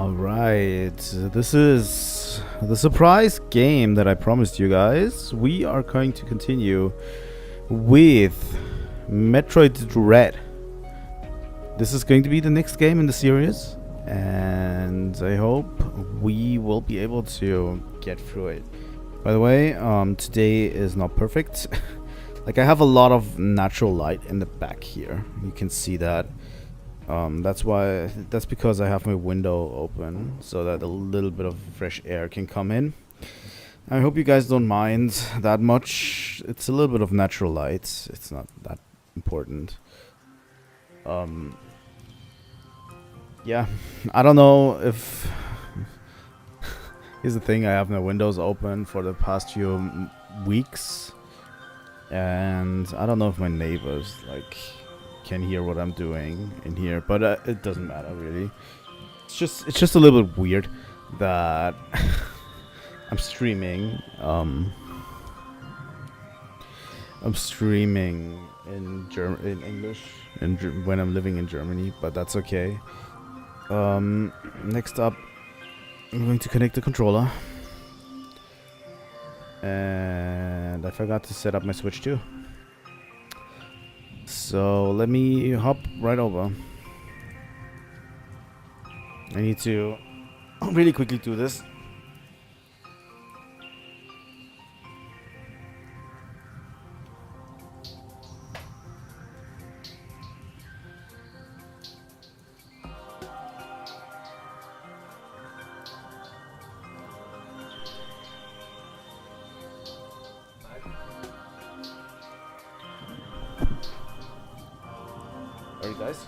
Alright, this is the surprise game that I promised you guys. We are going to continue with Metroid Dread. This is going to be the next game in the series, and I hope we will be able to get through it. By the way, today is not perfect. Like, I have a lot of natural light in the back here. You can see that. That's because I have my window open so that a little bit of fresh air can come in. I hope you guys don't mind that much. It's a little bit of natural light. It's not that important. Yeah, I don't know if... Here's the thing, I have my windows open for the past few weeks. And I don't know if my neighbors, like, can hear what I'm doing in here, but it doesn't matter really. It's just a little bit weird that I'm streaming. I'm streaming in English when I'm living in Germany, but that's okay. Next up, I'm going to connect the controller, and I forgot to set up my Switch too. So let me hop right over. I need to really quickly do this. Alright guys.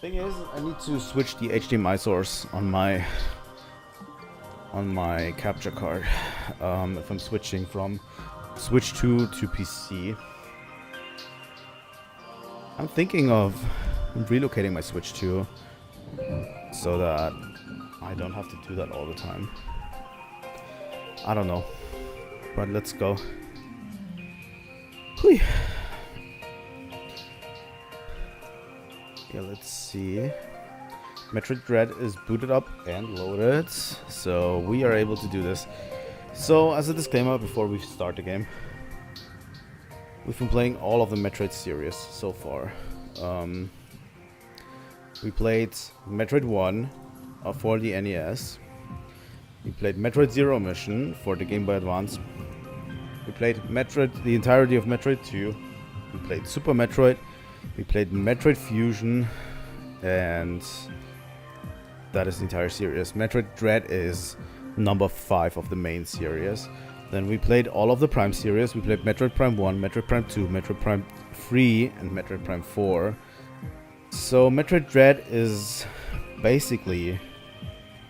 Thing is, I need to switch the HDMI source on my capture card. If I'm switching from Switch 2 to PC. I'm thinking of relocating my Switch 2 so that I don't have to do that all the time. I don't know, but let's go. Whew. Yeah, let's see. Metroid Dread is booted up and loaded, so we are able to do this. So, as a disclaimer before we start the game, we've been playing all of the Metroid series so far. We played Metroid 1 for the NES. We played Metroid Zero Mission for the Game Boy Advance. We played the entirety of Metroid 2. We played Super Metroid. We played Metroid Fusion, and that is the entire series. Metroid Dread is number 5 of the main series. Then we played all of the Prime series. We played Metroid Prime 1, Metroid Prime 2, Metroid Prime 3, and Metroid Prime 4. So Metroid Dread is basically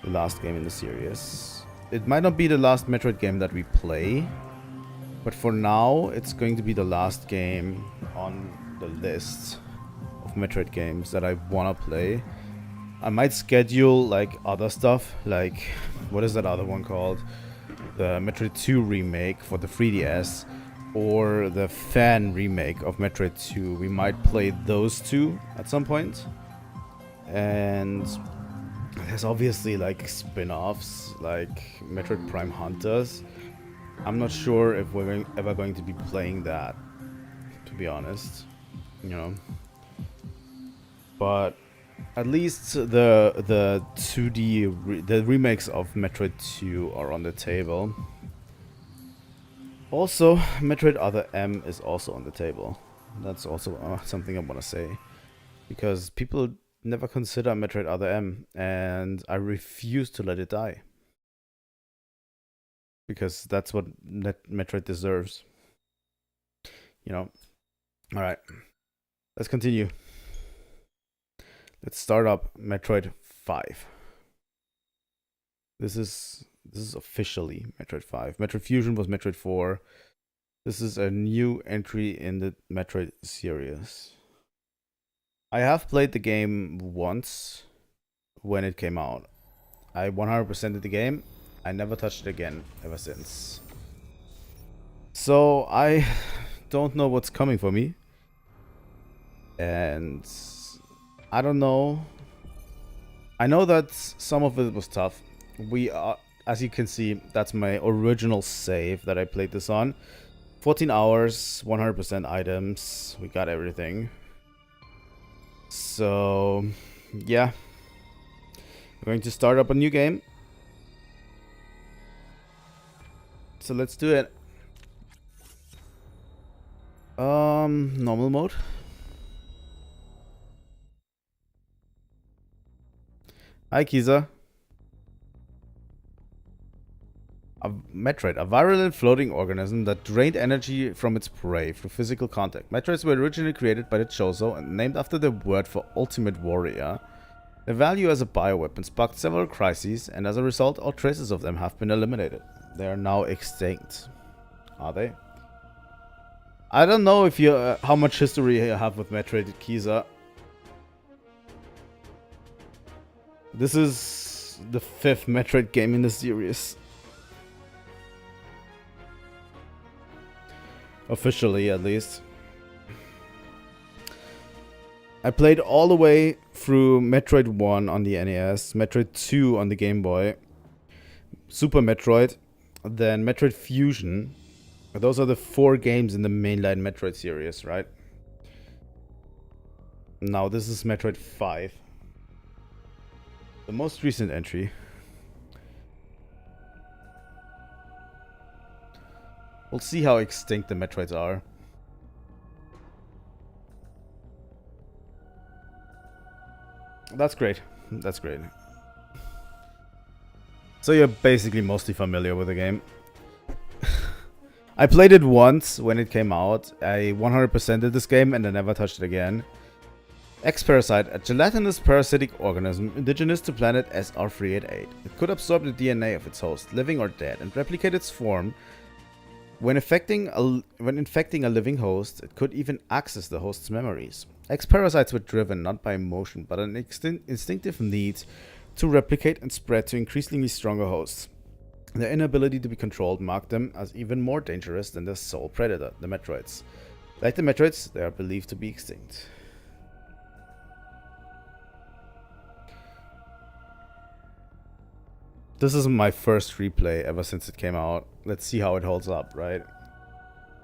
the last game in the series. It might not be the last Metroid game that we play, but for now it's going to be the last game on the list of Metroid games that I wanna play. I might schedule like other stuff, like what is that other one called? The Metroid 2 remake for the 3DS, or the fan remake of Metroid 2. We might play those two at some point. And there's obviously like spin-offs like Metroid Prime Hunters. I'm not sure if we're ever going to be playing that, to be honest. You know, but at least the 2D the remakes of Metroid 2 are on the table. Also, Metroid Other M is also on the table. That's also something I want to say, because people never consider Metroid Other M, and I refuse to let it die, because that's what Metroid deserves. You know. All right. Let's continue. Let's start up Metroid 5. This is officially Metroid 5. Metroid Fusion was Metroid 4. This is a new entry in the Metroid series. I have played the game once when it came out. I 100%ed the game. I never touched it again ever since. So I don't know what's coming for me. And I don't know I know that some of it was tough. As you can see, that's my original save that I played this on. 14 hours, 100% items. We got everything. So, yeah. We're going to start up a new game. So let's do it. Normal mode. Hi, Kiza. A Metroid, a virulent floating organism that drained energy from its prey through physical contact. Metroids were originally created by the Chozo and named after the word for ultimate warrior. Their value as a bioweapon sparked several crises, and as a result, all traces of them have been eliminated. They are now extinct. Are they? I don't know if you how much history you have with Metroid, Kiza. This is the 5th Metroid game in the series. Officially, at least. I played all the way through Metroid 1 on the NES, Metroid 2 on the Game Boy, Super Metroid, then Metroid Fusion. Those are the 4 games in the mainline Metroid series, right? Now this is Metroid 5. The most recent entry. We'll see how extinct the Metroids are. That's great. That's great. So you're basically mostly familiar with the game. I played it once when it came out. I 100%ed this game and I never touched it again. X-Parasite, a gelatinous parasitic organism indigenous to planet SR388. It could absorb the DNA of its host, living or dead, and replicate its form. When infecting a living host, it could even access the host's memories. X-Parasites were driven not by emotion, but an instinctive need to replicate and spread to increasingly stronger hosts. Their inability to be controlled marked them as even more dangerous than their sole predator, the Metroids. Like the Metroids, they are believed to be extinct. This is my first replay ever since it came out. Let's see how it holds up, right?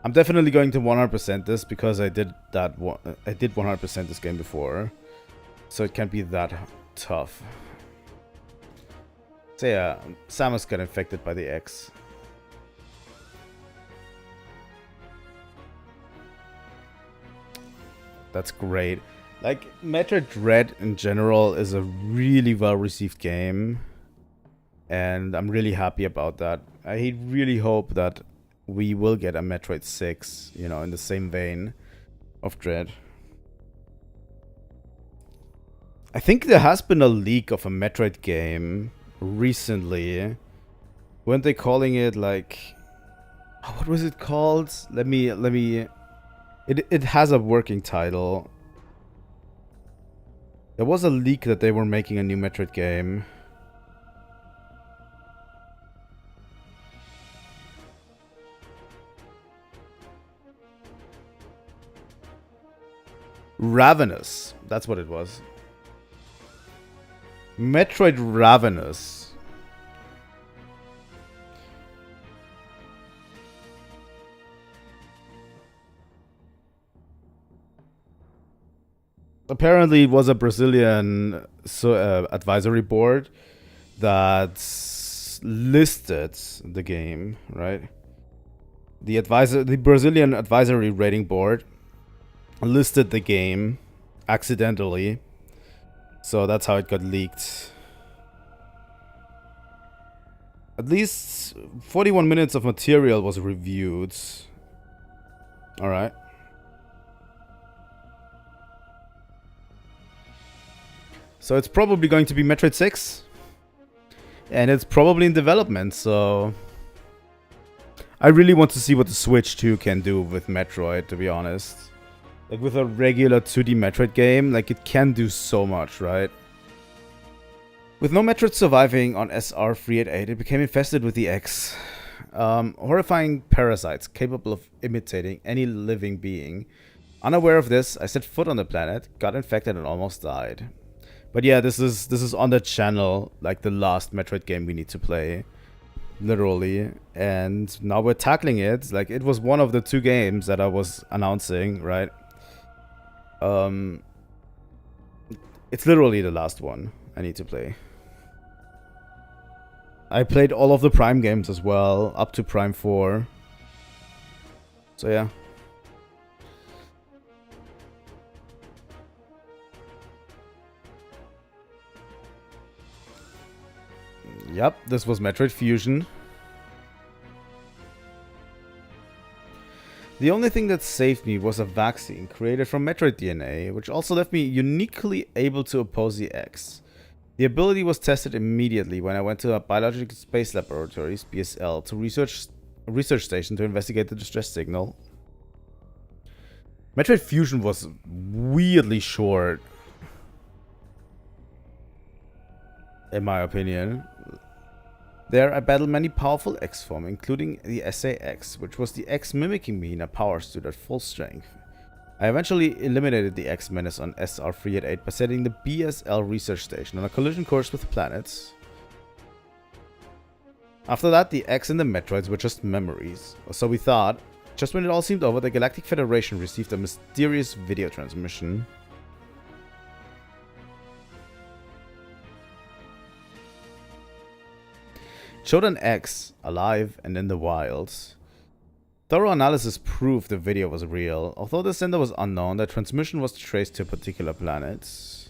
I'm definitely going to 100% this because I did 100% this game before. So it can't be that tough. So yeah, Samus got infected by the X. That's great. Like, Metroid Dread in general is a really well-received game. And I'm really happy about that. I really hope that we will get a Metroid 6, you know, in the same vein of Dread. I think there has been a leak of a Metroid game recently. Weren't they calling it like... what was it called? Let me... It has a working title. There was a leak that they were making a new Metroid game. Ravenous. That's what it was. Metroid Ravenous. Apparently it was a Brazilian advisory board that listed the game, right? The Brazilian advisory rating board listed the game accidentally, so that's how it got leaked. At least 41 minutes of material was reviewed. Alright. So it's probably going to be Metroid 6. And it's probably in development, so... I really want to see what the Switch 2 can do with Metroid, to be honest. Like, with a regular 2D Metroid game, like, it can do so much, right? With no Metroid surviving on SR388, it became infested with the X. Horrifying parasites capable of imitating any living being. Unaware of this, I set foot on the planet, got infected and almost died. But yeah, this is on the channel, like the last Metroid game we need to play, literally. And now we're tackling it. Like, it was one of the 2 games that I was announcing, right? It's literally the last one I need to play. I played all of the Prime games as well, up to Prime 4. So yeah. Yep, this was Metroid Fusion. The only thing that saved me was a vaccine created from Metroid DNA, which also left me uniquely able to oppose the X. The ability was tested immediately when I went to a Biological Space Laboratories, BSL, to research station to investigate the distress signal. Metroid Fusion was weirdly short, in my opinion. There, I battled many powerful X form, including the SA-X, which was the X mimicking me in a power suit at full strength. I eventually eliminated the X menace on SR388 by setting the BSL research station on a collision course with planets. After that, the X and the Metroids were just memories, or so we thought. Just when it all seemed over, the Galactic Federation received a mysterious video transmission. It showed an X, alive and in the wilds. Thorough analysis proved the video was real. Although the sender was unknown, the transmission was traced to a particular planet.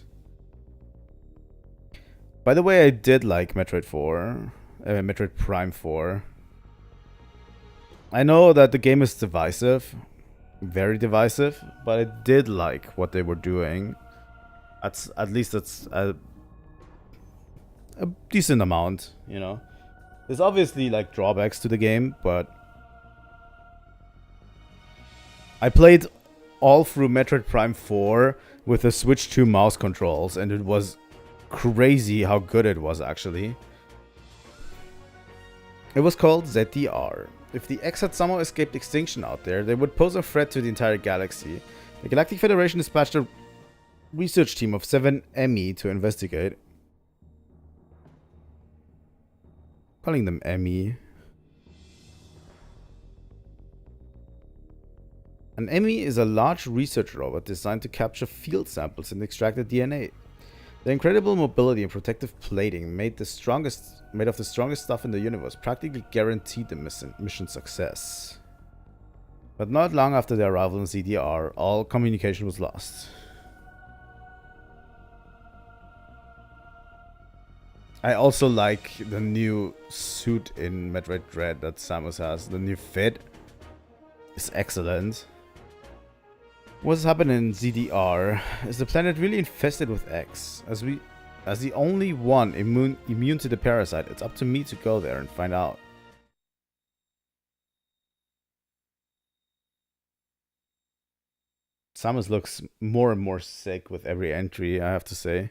By the way, I did like Metroid Prime 4. I know that the game is divisive, very divisive, but I did like what they were doing. At least it's a decent amount, you know. There's obviously like drawbacks to the game, but I played all through Metroid Prime 4 with the Switch 2 mouse controls, and it was crazy how good it was, actually. It was called ZDR. If the X had somehow escaped extinction out there, they would pose a threat to the entire galaxy. The Galactic Federation dispatched a research team of 7 ME to investigate. Calling them ME. An ME is a large research robot designed to capture field samples and extract the DNA. The incredible mobility and protective plating made of the strongest stuff in the universe practically guaranteed the mission success. But not long after their arrival in ZDR, all communication was lost. I also like the new suit in Metroid Dread that Samus has. The new fit is excellent. What's happened in ZDR? Is the planet really infested with X? As the only one immune to the parasite, it's up to me to go there and find out. Samus looks more and more sick with every entry, I have to say.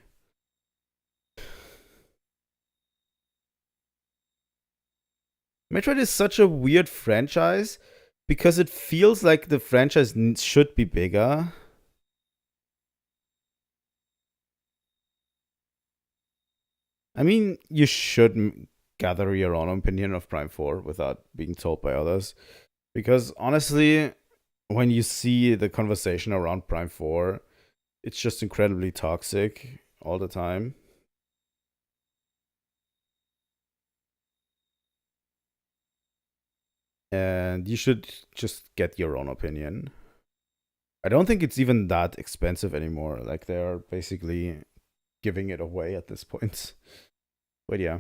Metroid is such a weird franchise because it feels like the franchise should be bigger. I mean, you should gather your own opinion of Prime 4 without being told by others. Because honestly, when you see the conversation around Prime 4, it's just incredibly toxic all the time. And you should just get your own opinion. I don't think it's even that expensive anymore. Like, they're basically giving it away at this point. But yeah.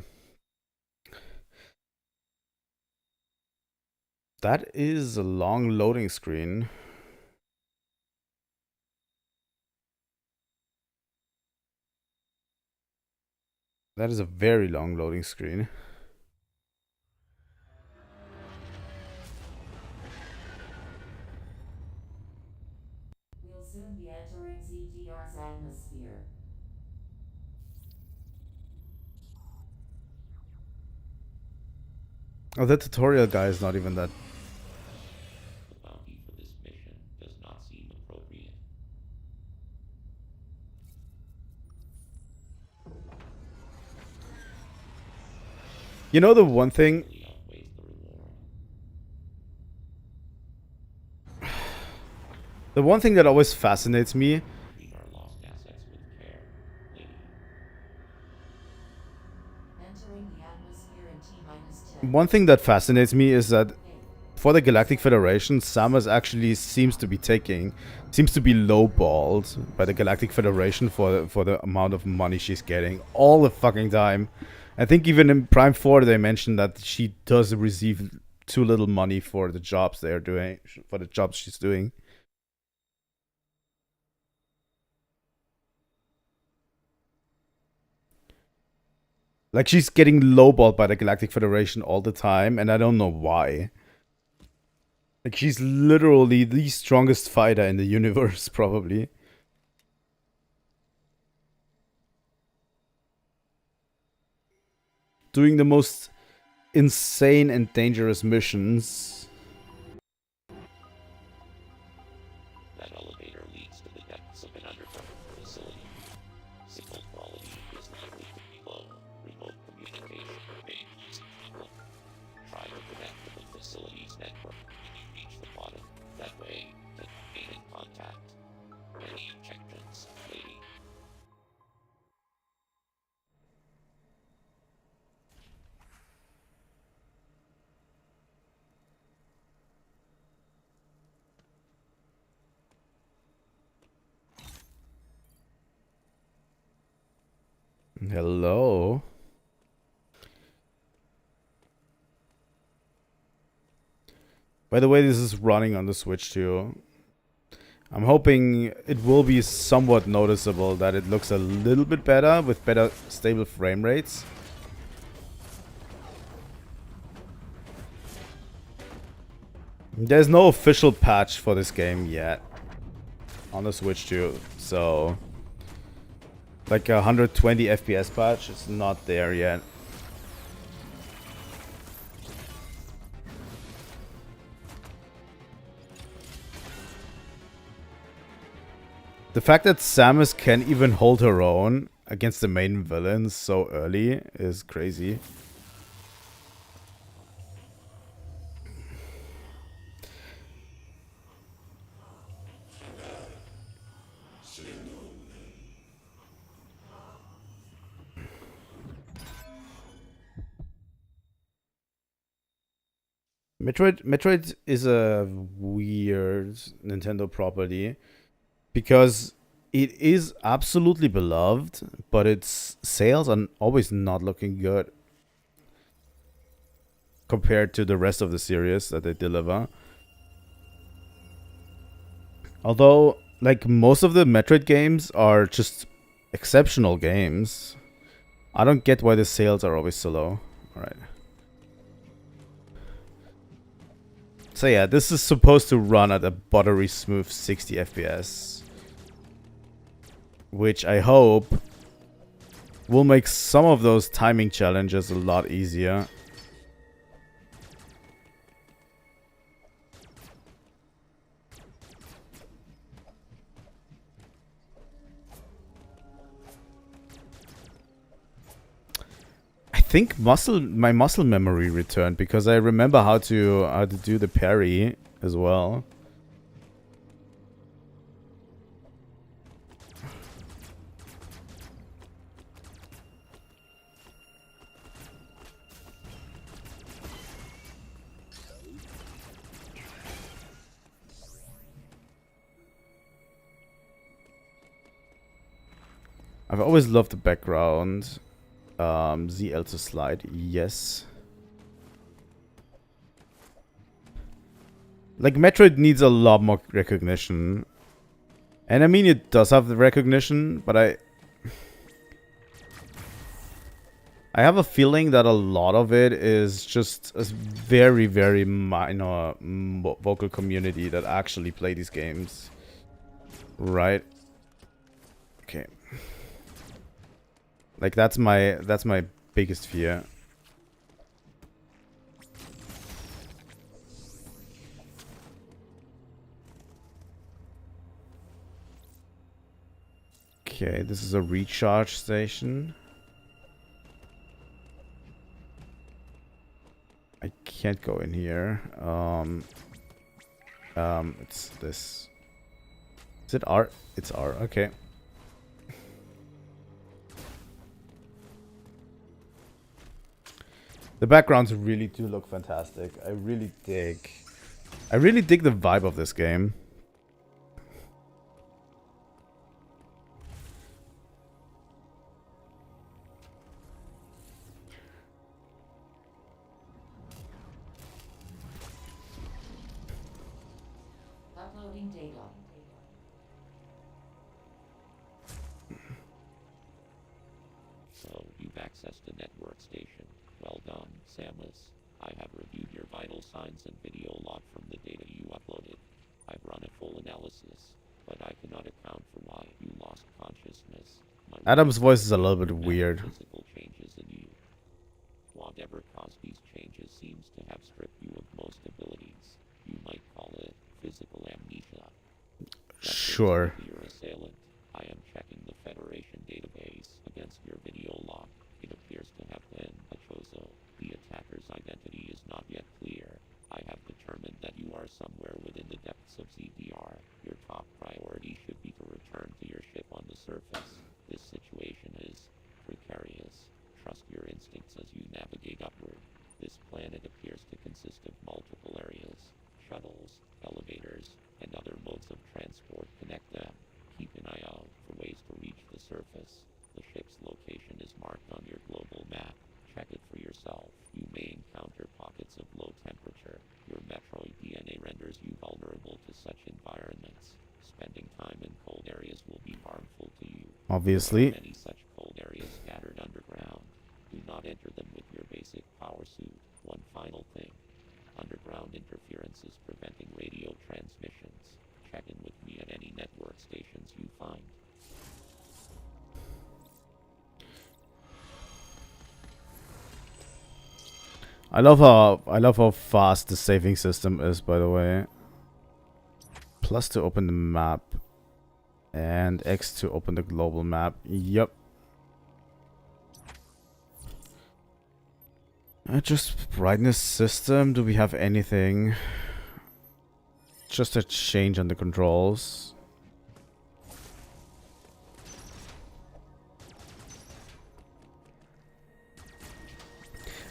That is a long loading screen. That is a very long loading screen. We'll soon be entering ZDR's atmosphere. Oh, the tutorial guy is not even that. The bounty for this mission does not seem appropriate. You know the one thing, Really outweighs the reward. the one thing that always fascinates me, Treat our lost assets with care, lady. Entering the atmosphere in T-10. one thing that fascinates me is that 8. for the Galactic Federation, Samus actually seems to be lowballed by the Galactic Federation for the amount of money she's getting all the fucking time. I think even in Prime 4 they mentioned that she does receive too little money for the jobs they're doing, for the jobs she's doing. Like, she's getting lowballed by the Galactic Federation all the time, and I don't know why. Like, she's literally the strongest fighter in the universe, probably. Doing the most insane and dangerous missions. That elevator leads to the depths of an underground facility. Signal quality is likely to be low. Remote communication remains stable. Try to connect to the facility's network when you reach the bottom. That way, to gain in contact. Any objections, lady? Hello. By the way, this is running on the Switch too. I'm hoping it will be somewhat noticeable that it looks a little bit better with better stable frame rates. There's no official patch for this game yet on the Switch too, so like a 120 FPS patch, it's not there yet. The fact that Samus can even hold her own against the main villains so early is crazy. Metroid is a weird Nintendo property because it is absolutely beloved, but its sales are always not looking good compared to the rest of the series that they deliver. Although, like, most of the Metroid games are just exceptional games, I don't get why the sales are always so low. Alright. So yeah, this is supposed to run at a buttery smooth 60 FPS. Which I hope will make some of those timing challenges a lot easier. I think my muscle memory returned because I remember how to do the parry as well. I've always loved the background. ZL to slide, yes. Like, Metroid needs a lot more recognition. And I mean, it does have the recognition, but I have a feeling that a lot of it is just a very, very minor vocal community that actually play these games. Right? Okay. Like, that's my biggest fear. Okay, this is a recharge station. can't go in here. It's this. Is it R? It's R. Okay. The backgrounds really do look fantastic. I really dig the vibe of this game. Uploading data. So, you've accessed a network station. Well done, Samus. I have reviewed your vital signs and video log from the data you uploaded. I've run a full analysis, but I cannot account for why you lost consciousness. Adam's voice is a little bit weird. Physical changes in you. Whatever caused these changes seems to have stripped you of most abilities. You might call it physical amnesia. Sure. Your assailant. I am checking the Federation database against your video log. It appears to have been a Chozo. The attacker's identity is not yet clear. I have determined that you are somewhere within the depths of ZDR. Your top priority should be to return to your ship on the surface. This situation is precarious. Trust your instincts as you navigate upward. This planet appears to consist of multiple areas. Shuttles, elevators, and other modes of transport connect them. Keep an eye out for ways to reach the surface. The ship's location is marked on your global map. Check it for yourself. You may encounter pockets of low temperature. Your Metroid DNA renders you vulnerable to such environments. Spending time in cold areas will be harmful to you. Obviously. There are many such cold areas scattered underground. Do not enter them with your basic power suit. One final thing. Underground interference is preventing radio transmissions. Check in with me at any network stations you find. I love how fast the saving system is, by the way. Plus to open the map. And X to open the global map. Yep. Just brightness system. Do we have anything? Just a change on the controls.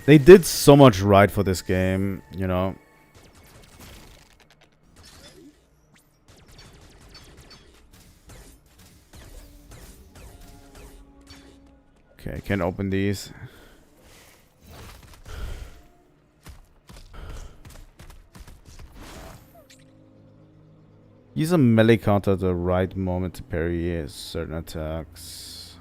They did so much right for this game, you know. Okay, I can open these. Use a melee counter at the right moment to parry certain attacks.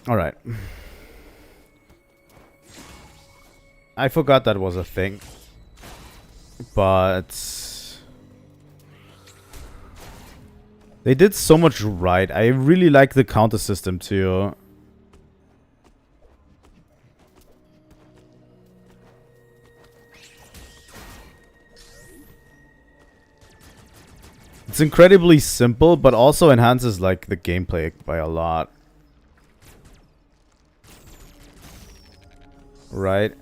Alright. I forgot that was a thing. But they did so much right. I really like the counter system too. It's incredibly simple, but also enhances like the gameplay by a lot. Right?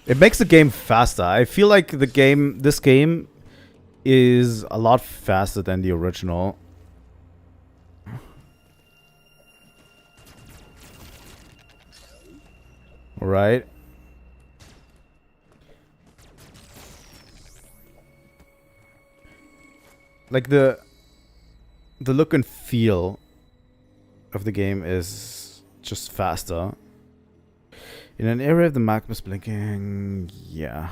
It makes the game faster. I feel like this game is a lot faster than the original. Right? Like the look and feel of the game is just faster. In an area of the map is blinking, yeah.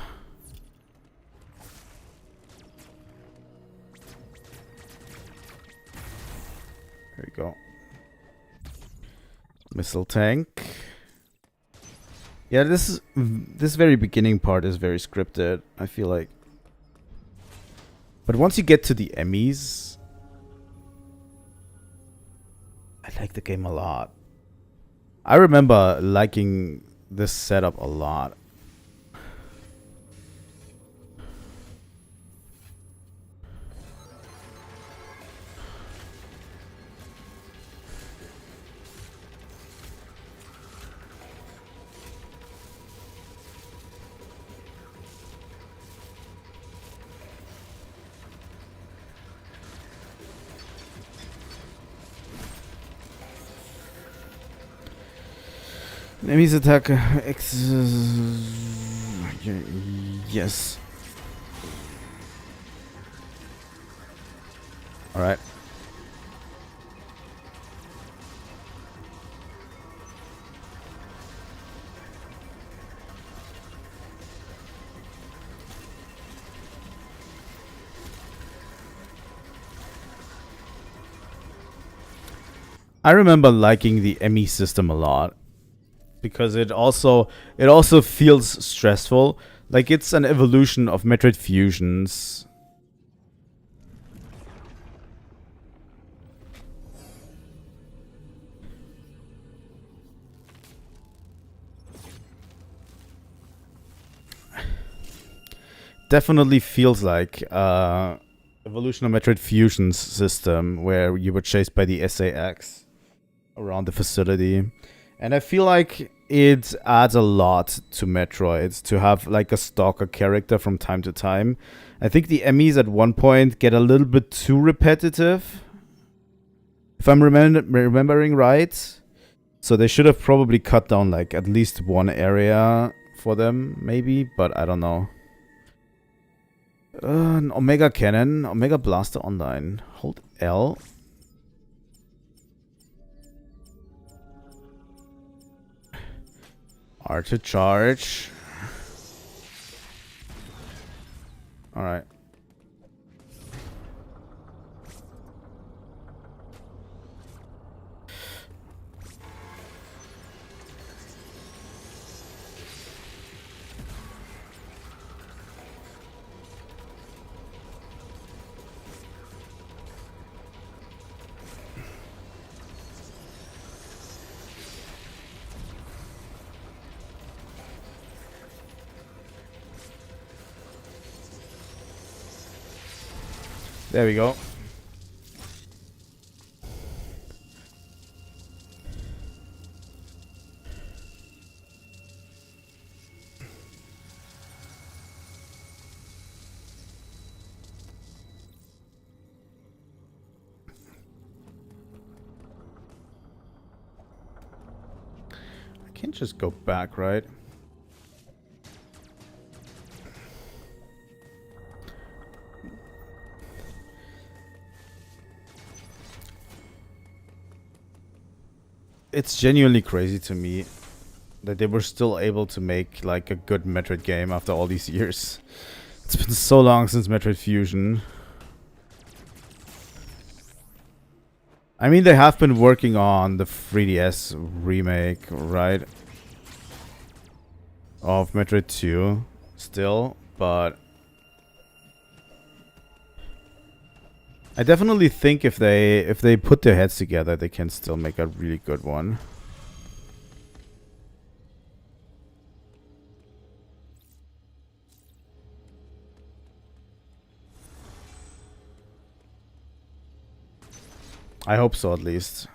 There we go. Missile tank. Yeah, this very beginning part is very scripted, I feel like. But once you get to the Emmys, I like the game a lot. I remember liking this setup a lot. Enemy's attack. Yes. Alright. I remember liking the ME system a lot because it also feels stressful. Like it's an evolution of Metroid Fusions. Definitely feels like evolution of Metroid Fusion's system where you were chased by the SAX around the facility. And I feel like it adds a lot to Metroid to have like a stalker character from time to time. I think the MEs at one point get a little bit too repetitive, if I'm remembering right. So they should have probably cut down like at least one area for them, maybe, but I don't know. An Omega Cannon, Omega Blaster Online. Hold L. R to charge. Alright. There we go. I can't just go back, right? It's genuinely crazy to me that they were still able to make like a good Metroid game after all these years. It's been so long since Metroid Fusion. I mean, they have been working on the 3DS remake, right? Of Metroid 2 still, but I definitely think if they put their heads together, they can still make a really good one. I hope so, at least.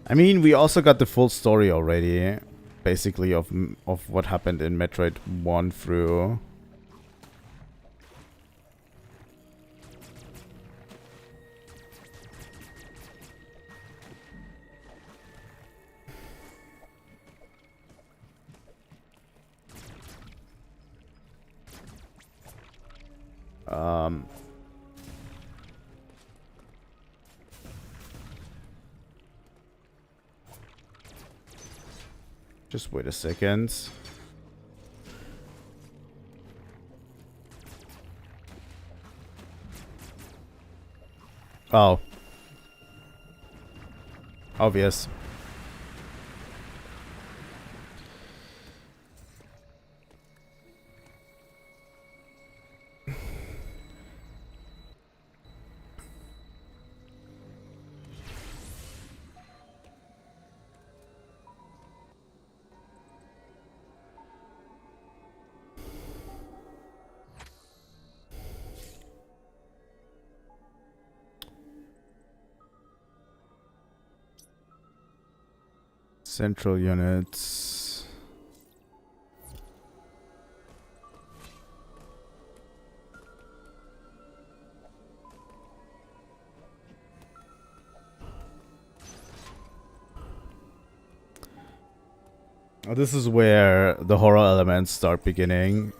I mean, we also got the full story already, basically, of what happened in Metroid 1 through. Just wait a second. Oh. Obvious. Central units. This is where the horror elements start beginning.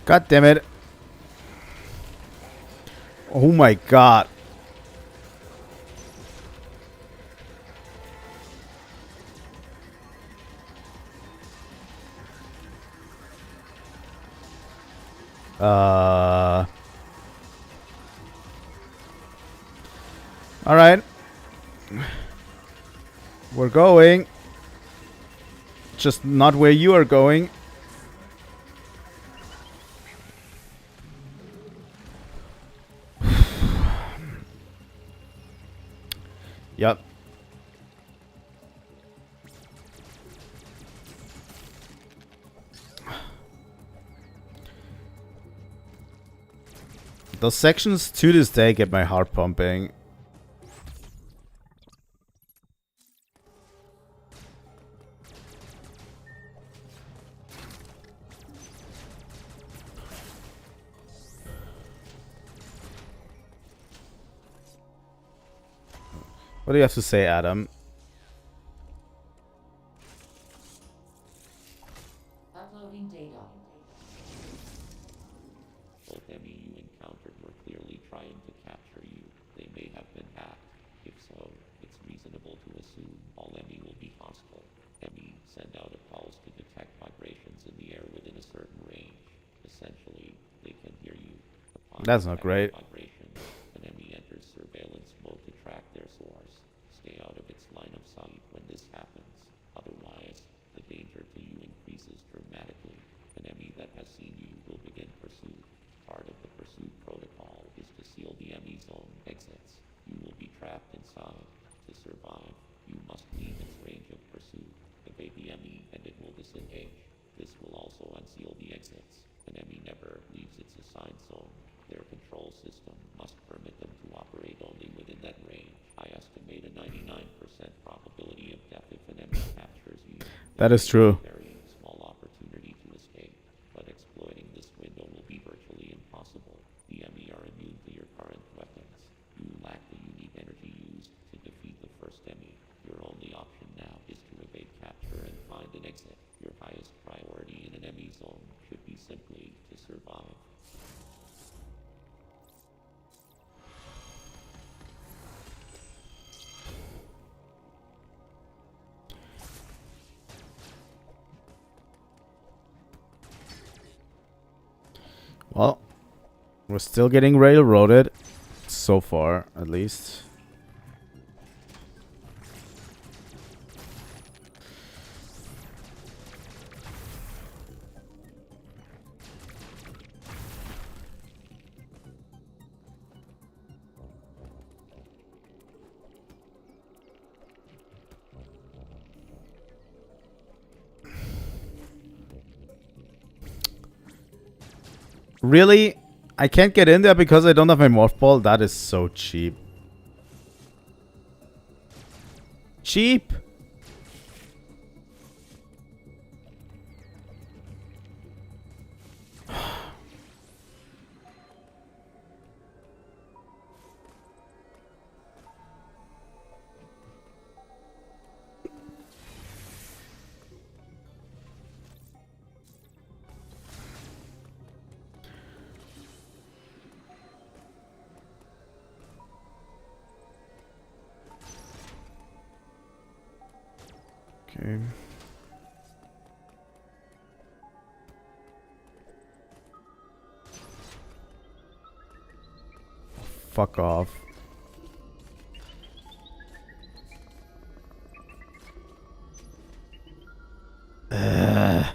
God damn it. Oh my god. Alright. We're going. Just not where you are going. Yep. Those sections to this day get my heart pumping. What do you have to say, Adam? Uploading data. Both enemy you encountered were clearly trying to capture you. They may have been hacked. If so, it's reasonable to assume all enemy will be hostile. Enemy send out a pulse to detect vibrations in the air within a certain range. Essentially, they can hear you. Upon That's not great. vibration, an enemy enters surveillance mode to track their source. Stay out of its line of sight when this happens. Otherwise, the danger to you increases dramatically. An enemy that has seen you will begin pursuit. Part of the pursuit protocol is to seal the enemy zone exits. You will be trapped inside. To survive, you must leave its range of pursuit. Evade the enemy and it will disengage. This will also unseal the exits. An enemy never leaves its assigned zone. Their control system must permit them to operate only within that range. I estimate a 99% probability of death if an enemy captures you. That is true. Very small opportunity to escape, but exploiting this window will be virtually impossible. The enemy are immune to your current weapons. You lack the unique energy used to defeat the first enemy. Your only option now is to evade capture and find an exit. Your highest priority in an enemy zone should be simply to survive. Well, we're still getting railroaded. So far, at least. Really? I can't get in there because I don't have my morph ball? That is so cheap. Cheap! Okay. Fuck off. Ugh.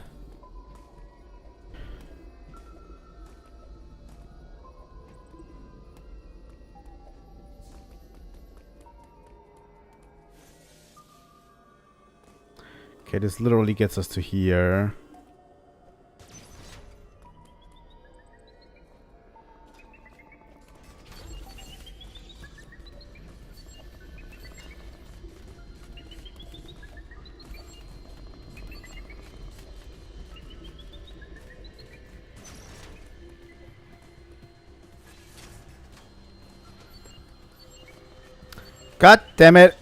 Okay, this literally gets us to here. God damn it.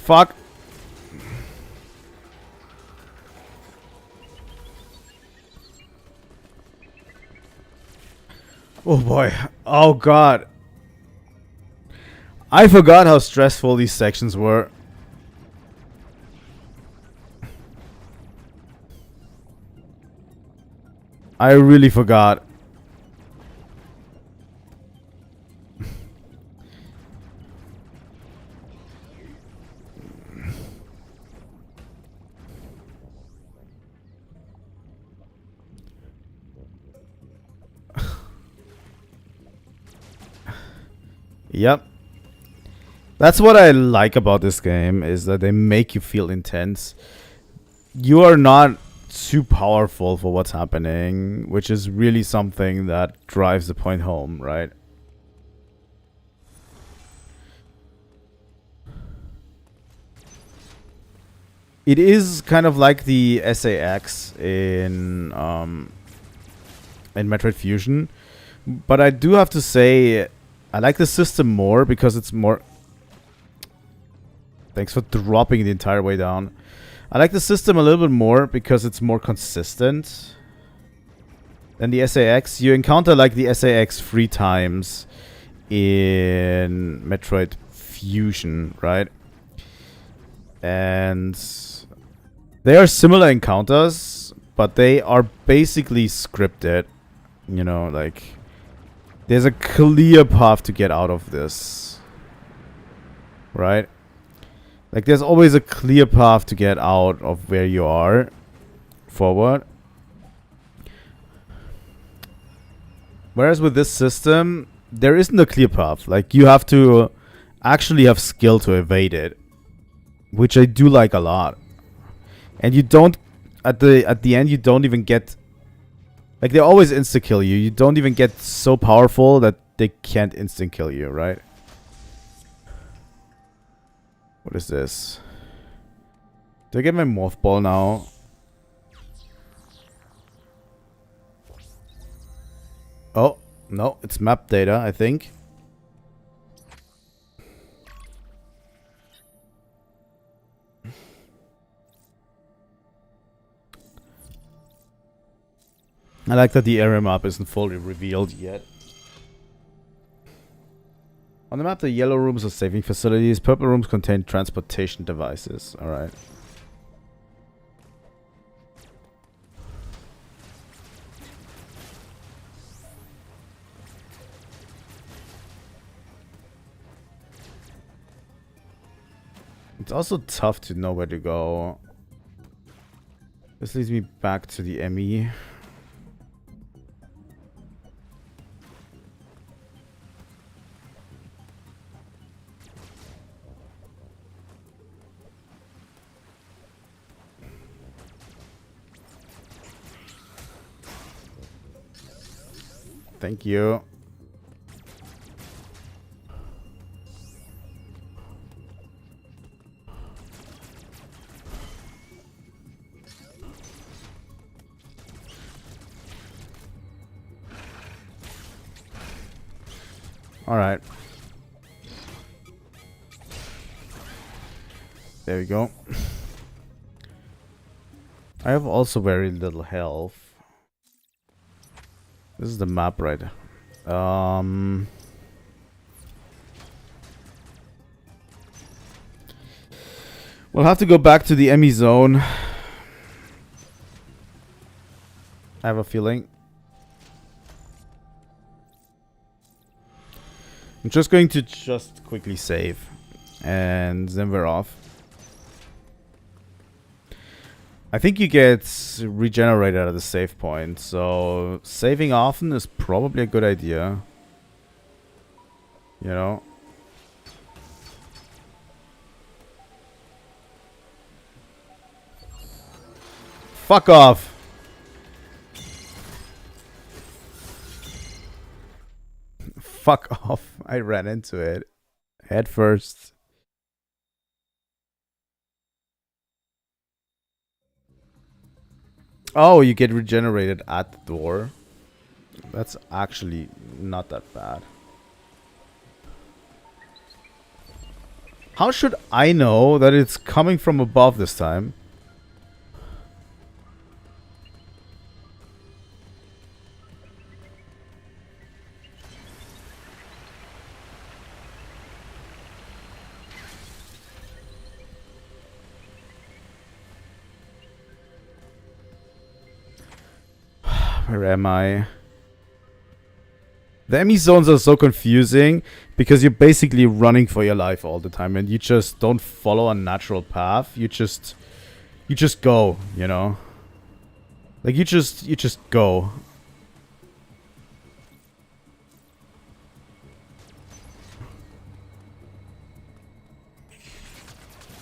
Fuck. Oh boy. Oh god. I forgot how stressful these sections were. I really forgot. Yep. That's what I like about this game, is that they make you feel intense. You are not too powerful for what's happening, which is really something that drives the point home, right? It is kind of like the SAX in Metroid Fusion, but I do have to say I like the system more because it's more... Thanks for dropping the entire way down. I like the system a little bit more because it's more consistent than the SAX. You encounter like the SAX 3 times in Metroid Fusion, right? And they are similar encounters, but they are basically scripted. You know, like, there's a clear path to get out of this, right? Like, there's always a clear path to get out of where you are forward. Whereas with this system, there isn't a clear path. Like, you have to actually have skill to evade it, which I do like a lot. And you don't, at the end, you don't even get, like, they always insta-kill you. You don't even get so powerful that they can't instant-kill you, right? What is this? Do I get my morph ball now? Oh, no, it's map data, I think. I like that the area map isn't fully revealed yet. On the map, the yellow rooms are saving facilities. Purple rooms contain transportation devices. Alright. It's also tough to know where to go. This leads me back to the ME. Thank you. All right. There we go. I have also very little health. This is the map, right? We'll have to go back to the Emmy zone. I have a feeling. I'm just going to quickly save. And then we're off. I think you get regenerated at the save point. So saving often is probably a good idea. You know? Fuck off! Fuck off. I ran into it. Head first. Oh, you get regenerated at the door. That's actually not that bad. How should I know that it's coming from above this time? Where am I? The Emmy zones are so confusing because you're basically running for your life all the time and you just don't follow a natural path. You just go, you know? Like you just go.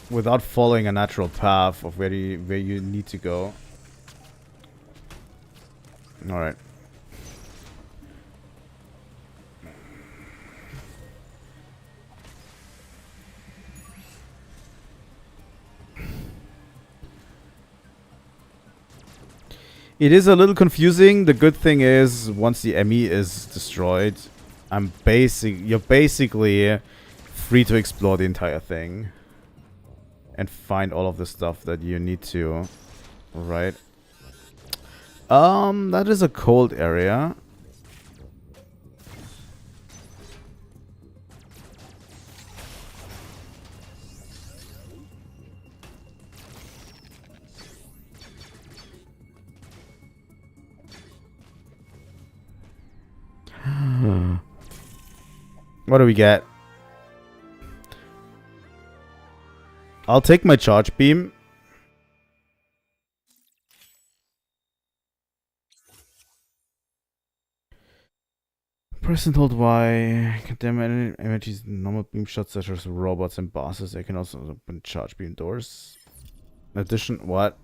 Without following a natural path of where you need to go. Alright. It is a little confusing. The good thing is, once the Emmy is destroyed, you're basically free to explore the entire thing. And find all of the stuff that you need to. Right. That is a cold area. What do we get? I'll take my charge beam. Press and hold Y. Condemn energies, normal beam shots such as robots and bosses. They can also open charge beam doors. Addition, what?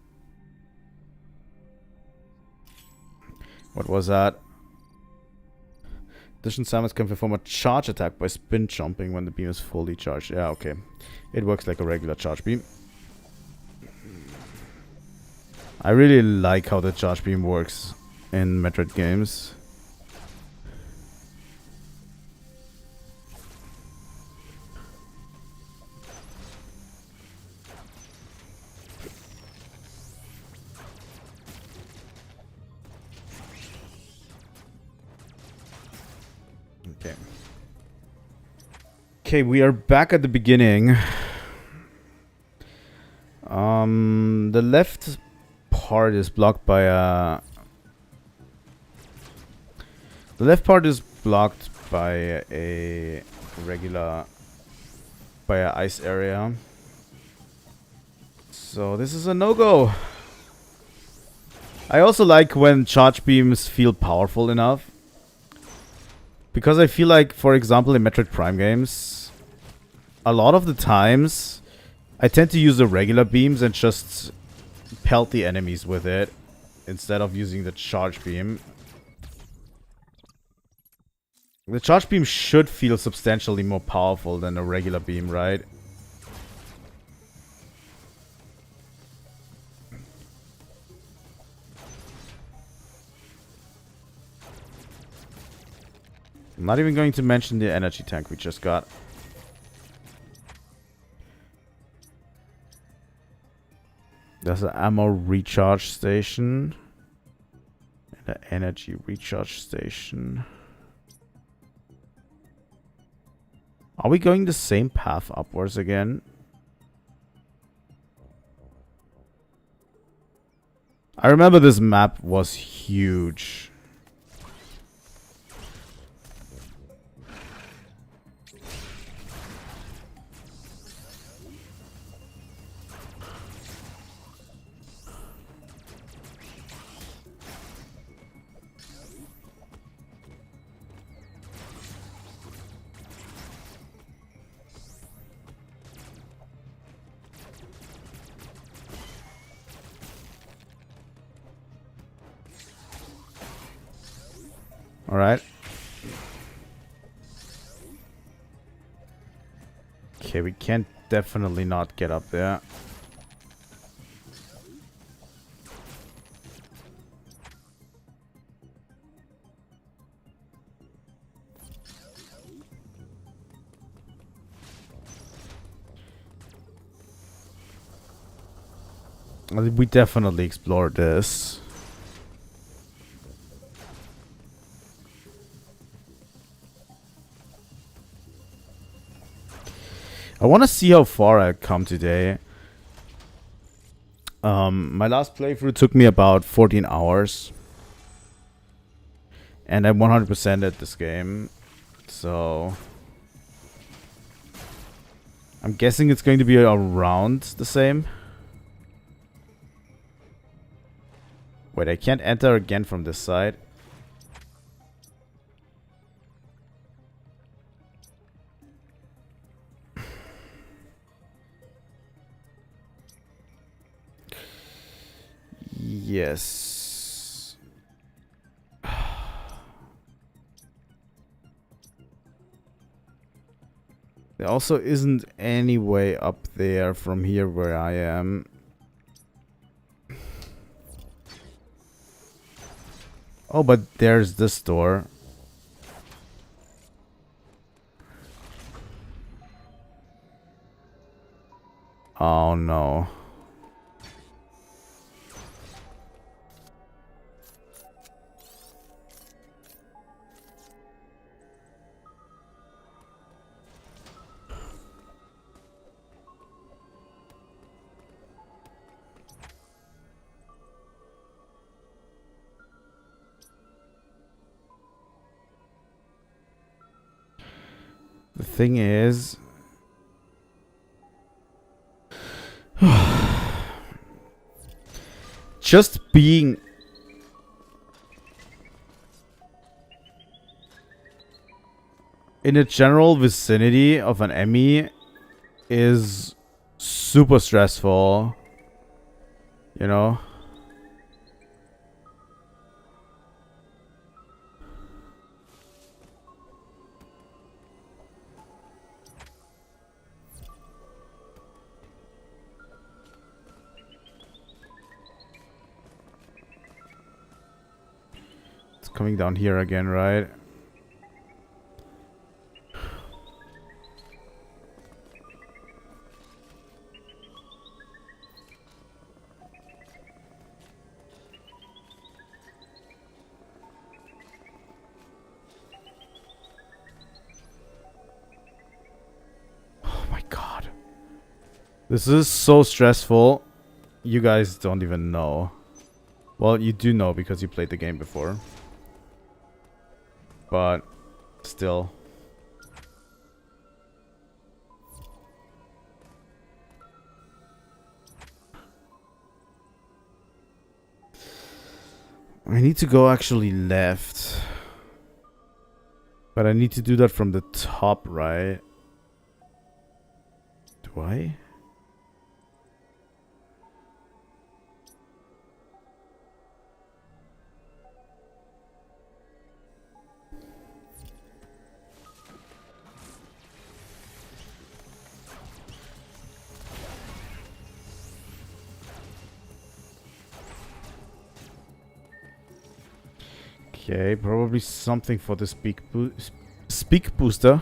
What was that? Addition, Samus can perform a charge attack by spin jumping when the beam is fully charged. Yeah, okay. It works like a regular charge beam. I really like how the charge beam works in Metroid games. Okay. Okay, we are back at the beginning. The left part is blocked by a... The left part is blocked by a regular... by an ice area. So this is a no-go. I also like when charge beams feel powerful enough. Because I feel like, for example, in Metroid Prime games, a lot of the times, I tend to use the regular beams and just pelt the enemies with it, instead of using the charge beam. The charge beam should feel substantially more powerful than a regular beam, right? I'm not even going to mention the energy tank we just got. There's an ammo recharge station. And an energy recharge station. Are we going the same path upwards again? I remember this map was huge. Alright. Okay, we can't definitely not get up there. We definitely explored this. I want to see how far I come today. My last playthrough took me about 14 hours. And I 100%ed this game. So I'm guessing it's going to be around the same. Wait, I can't enter again from this side. Yes. There also isn't any way up there from here where I am. Oh, but there's this door. Oh no. The thing is, just being in a general vicinity of an enemy is super stressful, you know? Coming down here again, right? Oh my god. This is so stressful. You guys don't even know. Well, you do know because you played the game before. But still. I need to go actually left. But I need to do that from the top, right? Do I? Okay, probably something for the speak booster.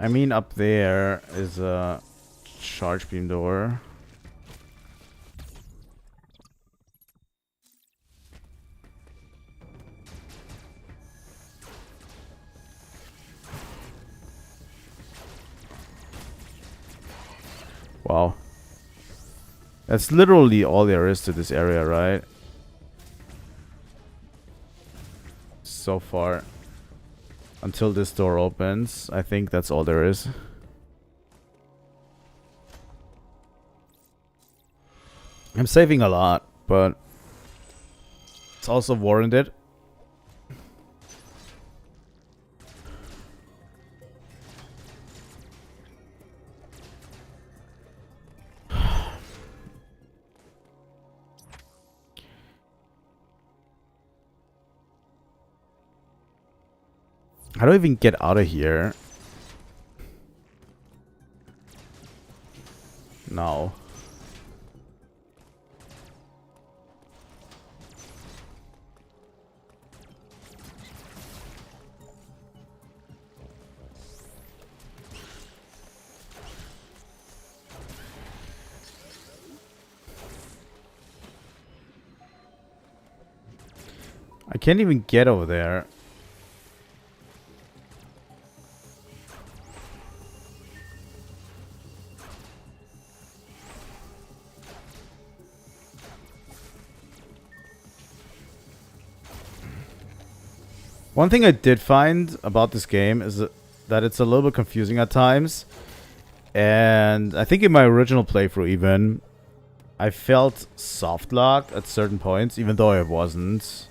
I mean, up there is a charge beam door. Wow. That's literally all there is to this area, right? So far. Until this door opens, I think that's all there is. I'm saving a lot, but it's also warranted. How do I even get out of here? No. I can't even get over there. One thing I did find about this game is that it's a little bit confusing at times. And I think in my original playthrough even, I felt soft locked at certain points, even though I wasn't.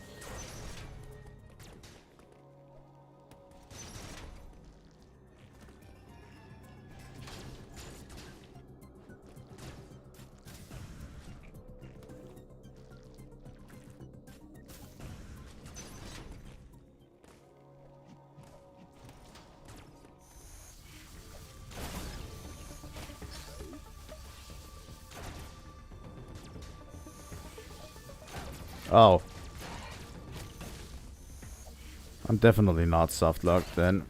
Oh. I'm definitely not soft locked then.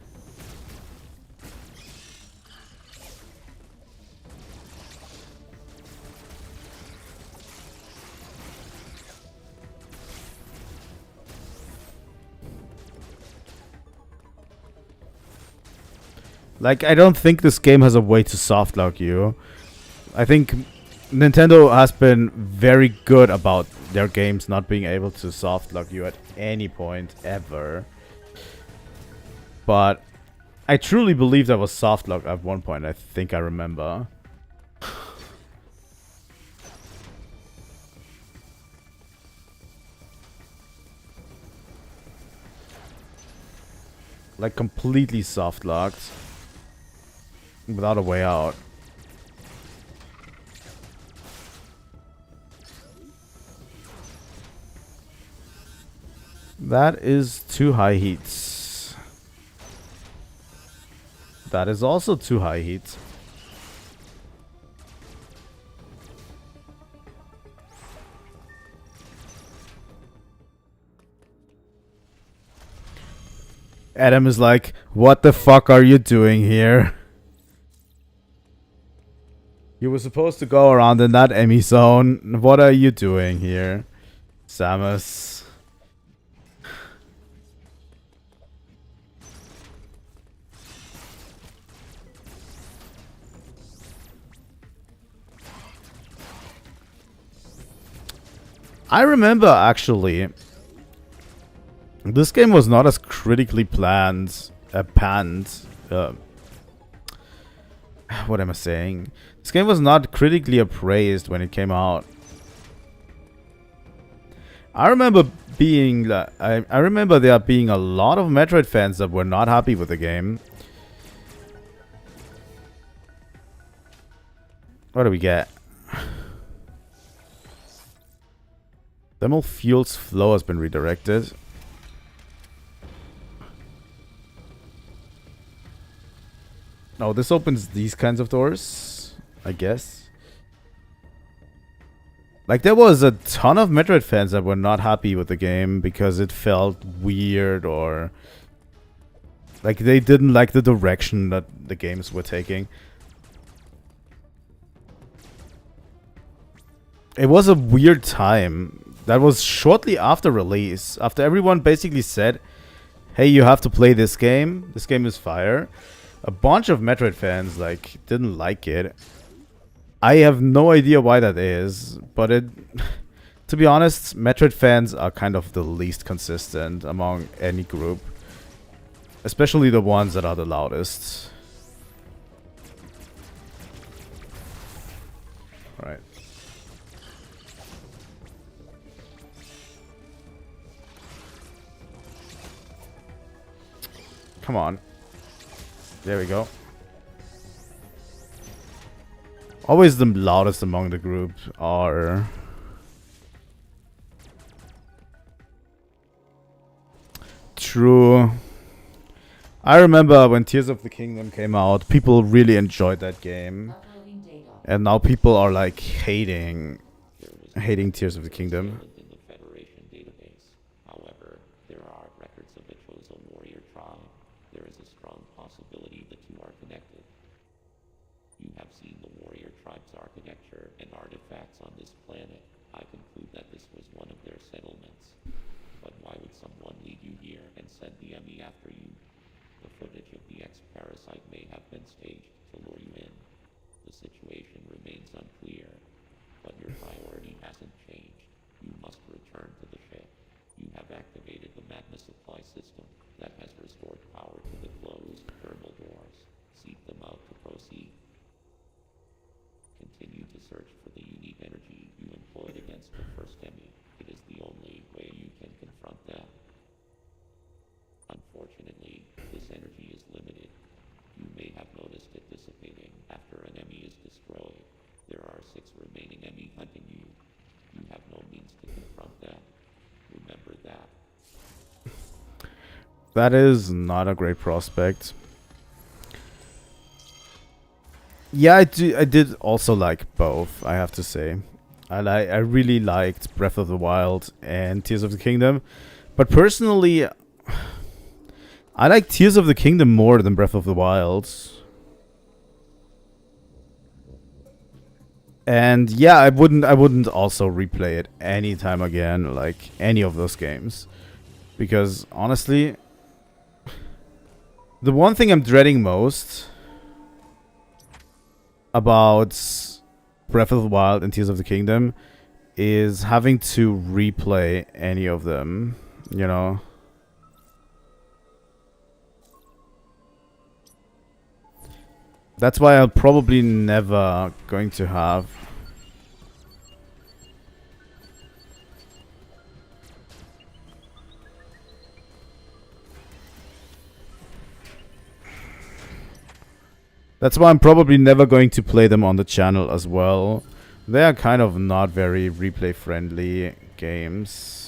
Like, I don't think this game has a way to soft lock you. I think Nintendo has been very good about their games not being able to soft lock you at any point ever. But I truly believe there was soft lock at one point. I think I remember. Like completely soft locked. Without a way out. That is 2 high heats. That is also 2 high heats. Adam is like, what the fuck are you doing here? You were supposed to go around in that Emmy zone. What are you doing here, Samus? I remember, actually, this game was not as critically panned. What am I saying? This game was not critically appraised when it came out. I remember being, I remember there being a lot of Metroid fans that were not happy with the game. What do we get? Thermal fuel's flow has been redirected. Oh, this opens these kinds of doors, I guess. Like, there was a ton of Metroid fans that were not happy with the game because it felt weird, or like they didn't like the direction that the games were taking. it was a weird time. That was shortly after release, after everyone basically said, hey, you have to play this game. This game is fire. A bunch of Metroid fans like didn't like it. I have no idea why that is, but it to be honest, Metroid fans are kind of the least consistent among any group. Especially the ones that are the loudest. Right. Come on. There we go. Always the loudest among the group are... True. I remember when Tears of the Kingdom came out, people really enjoyed that game. Uploading data. And now people are like hating Tears of the Kingdom. In the Federation database. However, there are records of the chosen warrior tribe. There is a strong possibility the two are connected. You have seen the warrior tribe's architecture and artifacts on this planet. I conclude that this was one of their settlements. But why would someone lead you here and send the enemy after you? The footage of the X-Parasite may have been staged to lure you in. The situation remains unclear, but your priority hasn't changed. You must return to the ship. You have activated the magma supply system that has restored power to the closed thermal doors. Seek them out to proceed. Continue to search for the unique energy you employed against the first enemy. It is the only way you can confront them. Unfortunately, this energy is limited. You may have noticed it dissipating after an enemy is destroyed. There are 6 remaining enemies hunting you. You have no means to confront them. Remember that. That is not a great prospect. Yeah, I did also like both, I have to say. I really liked Breath of the Wild and Tears of the Kingdom. But personally, I like Tears of the Kingdom more than Breath of the Wild. And yeah, I wouldn't also replay it anytime again, like any of those games. Because honestly, the one thing I'm dreading most about Breath of the Wild and Tears of the Kingdom is having to replay any of them, you know? That's why I'm probably never going to have... That's why I'm probably never going to play them on the channel as well. They are kind of not very replay friendly games.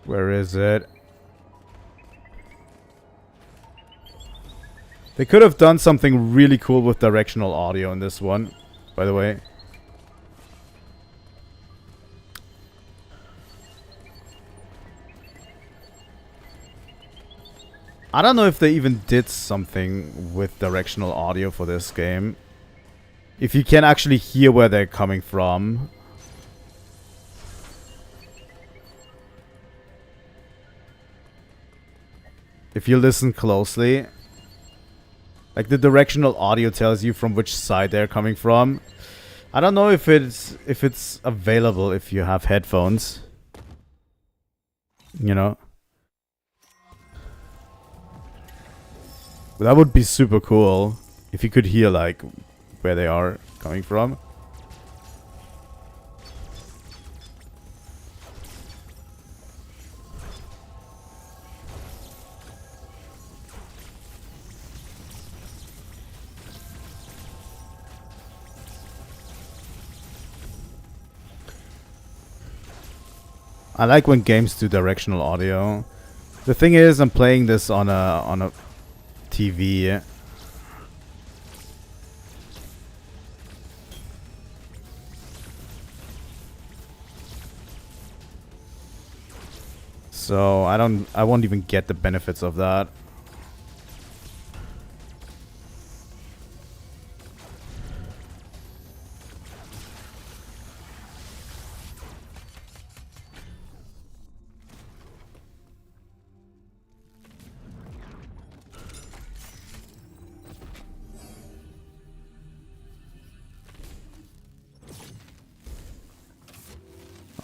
Where is it? They could have done something really cool with directional audio in this one, by the way. I don't know if they even did something with directional audio for this game. If you can actually hear where they're coming from. If you listen closely, like the directional audio tells you from which side they're coming from. I don't know if it's available if you have headphones. You know? But that would be super cool if you could hear like where they are coming from. I like when games do directional audio. The thing is, I'm playing this on a TV. So I won't even get the benefits of that.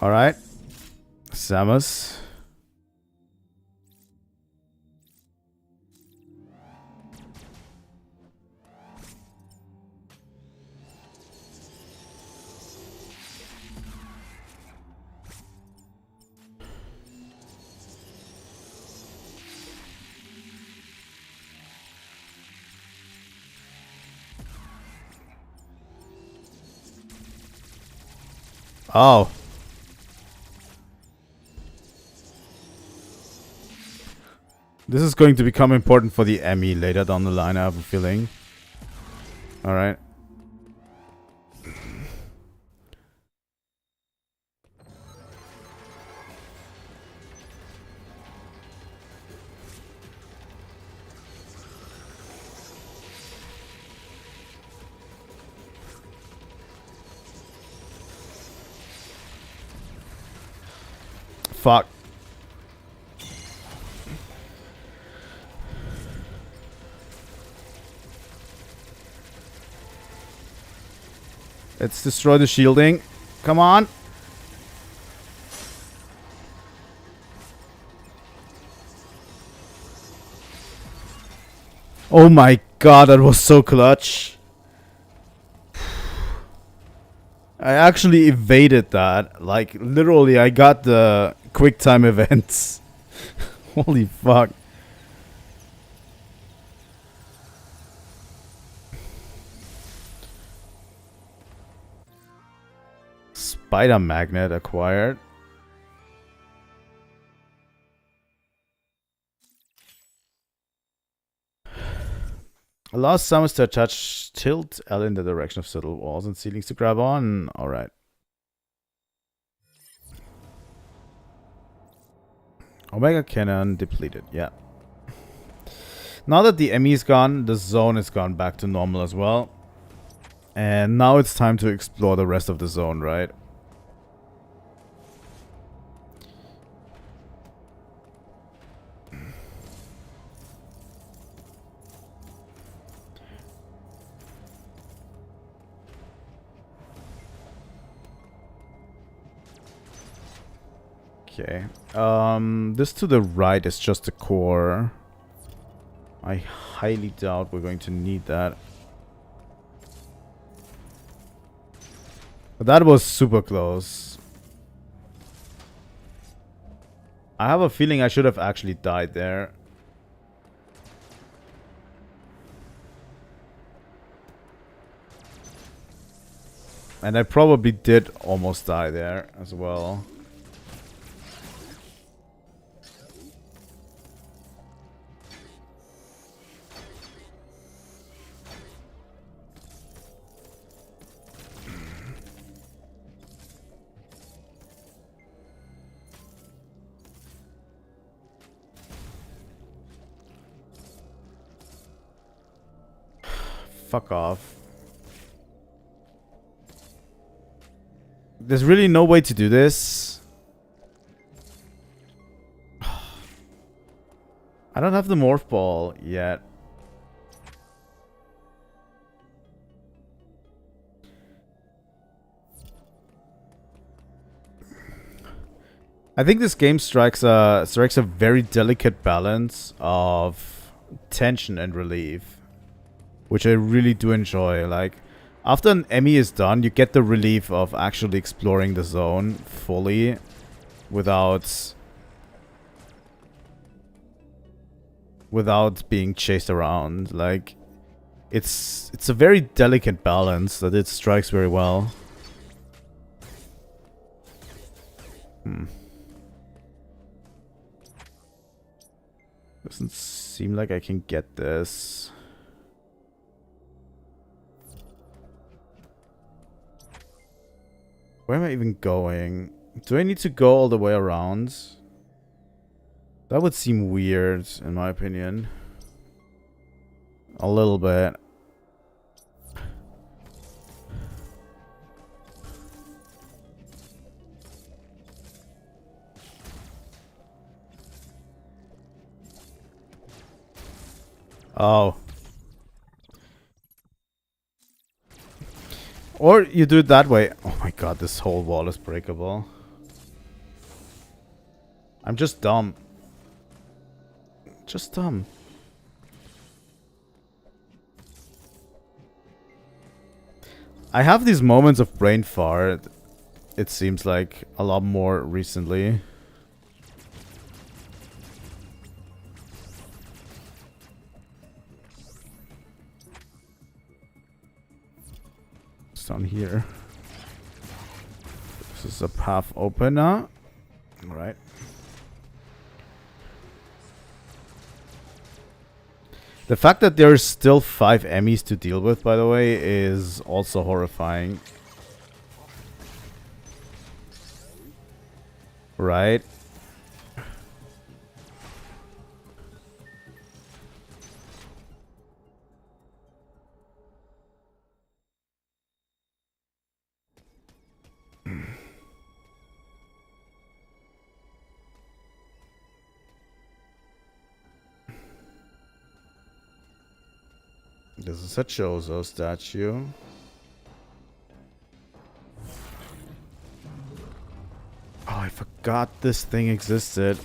All right, Samus. Oh. This is going to become important for the Emmy later down the line, I have a feeling. Alright. Fuck. Let's destroy the shielding. Come on. Oh my god, that was so clutch. I actually evaded that. Like, literally, I got the quick time events. Holy fuck. Spider magnet acquired. Allows Samus to attach tilt L in the direction of subtle walls and ceilings to grab on. Alright. Omega Cannon depleted. Yeah. Now that the Emmy is gone, the zone is gone back to normal as well. And now it's time to explore the rest of the zone, right? Okay. This to the right is just the core. I highly doubt we're going to need that. But that was super close. I have a feeling I should have actually died there. And I probably did almost die there as well. Fuck off. There's really no way to do this. I don't have the morph ball yet. I think this game strikes a very delicate balance of tension and relief, which I really do enjoy. Like, after an Emmy is done, you get the relief of actually exploring the zone fully without being chased around. Like, it's a very delicate balance that it strikes very well. Doesn't seem like I can get this. Where am I even going? Do I need to go all the way around? That would seem weird, in my opinion. A little bit. Oh. Or you do it that way. Oh my god, this whole wall is breakable. I'm just dumb. Just dumb. I have these moments of brain fart. It seems like a lot more recently. It's down here. This is a path opener. Alright. The fact that there's still 5 Emmys to deal with, by the way, is also horrifying. Right? This is a Chozo statue. Oh, I forgot this thing existed.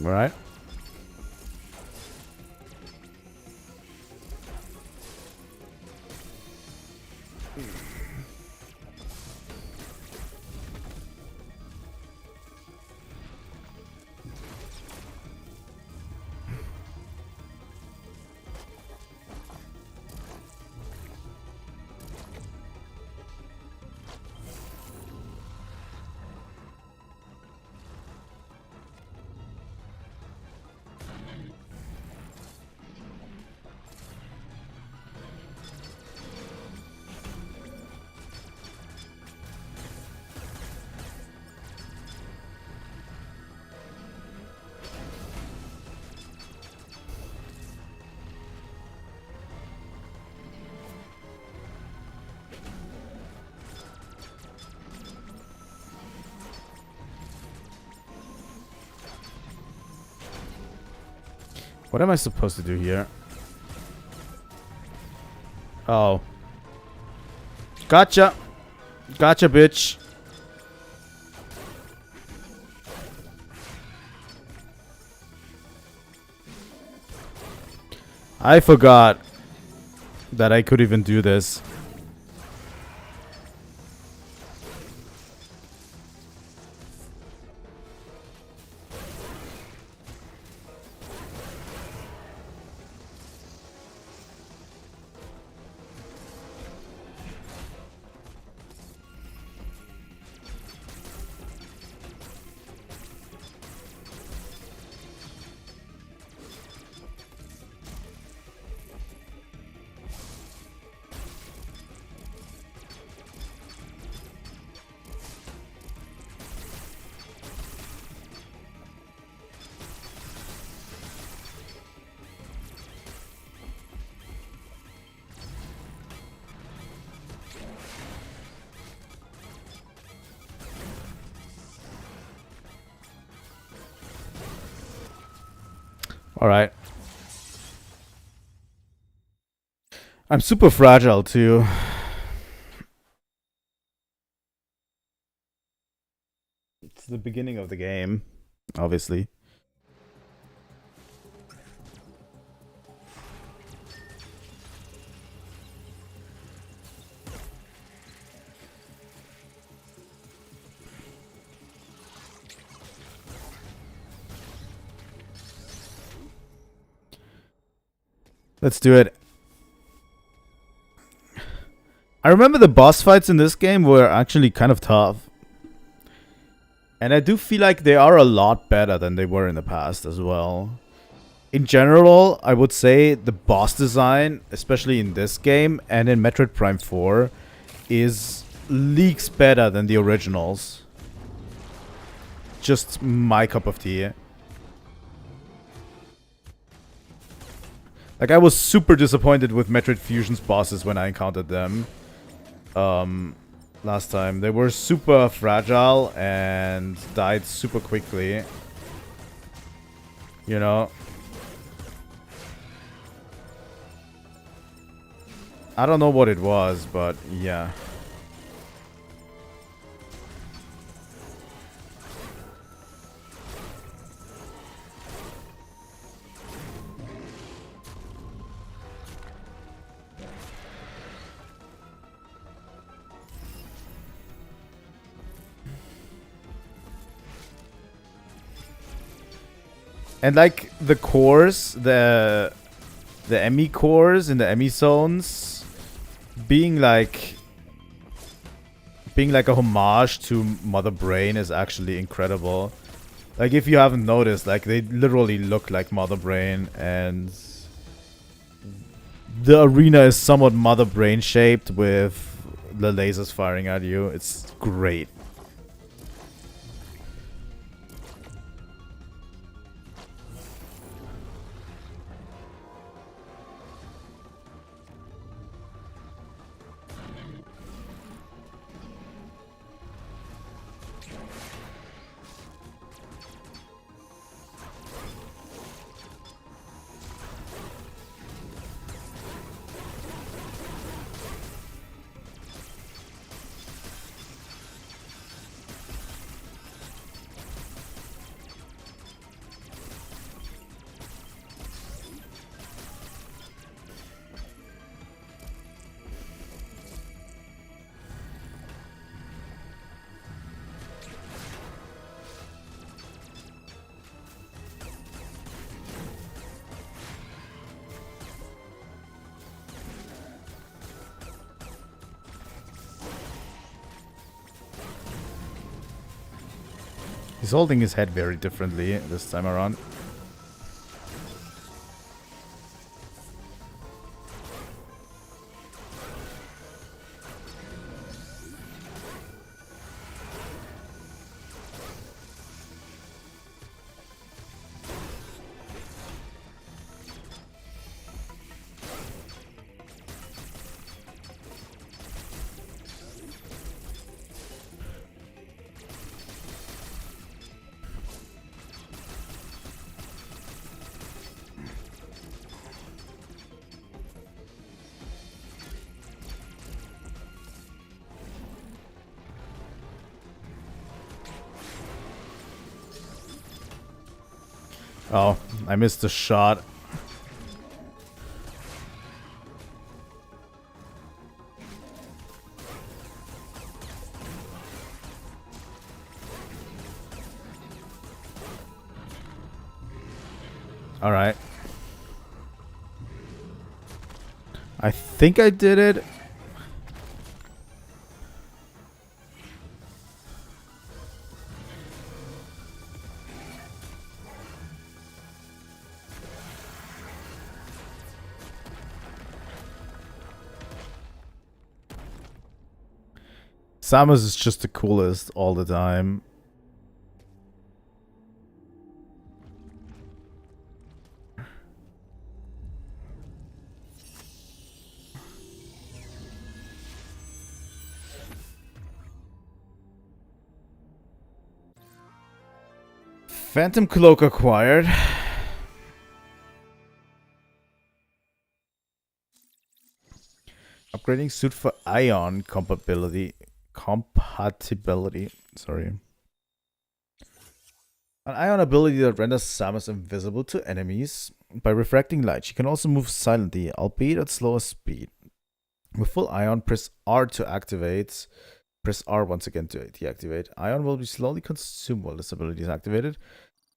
Right? What am I supposed to do here? Oh. Gotcha. Gotcha, bitch. I forgot that I could even do this. Alright. I'm super fragile too. It's the beginning of the game, obviously. Let's do it. I remember the boss fights in this game were actually kind of tough. And I do feel like they are a lot better than they were in the past as well. In general, I would say the boss design, especially in this game and in Metroid Prime 4, is leagues better than the originals. Just my cup of tea. Like, I was super disappointed with Metroid Fusion's bosses when I encountered them. Last time. They were super fragile and died super quickly. You know? I don't know what it was, but yeah. And like the cores, the Emmy cores in the Emmy zones being like a homage to Mother Brain is actually incredible. Like, if you haven't noticed, like, they literally look like Mother Brain, and the arena is somewhat Mother Brain shaped with the lasers firing at you. It's great. He's holding his head very differently this time around. Oh, I missed the shot. All right. I think I did it. Samus is just the coolest all the time. Phantom Cloak acquired. Upgrading suit for ion compatibility. Sorry. An ion ability that renders Samus invisible to enemies by refracting light. She can also move silently, albeit at slower speed. With full ion, press R to activate. Press R once again to deactivate. Ion will be slowly consumed while this ability is activated.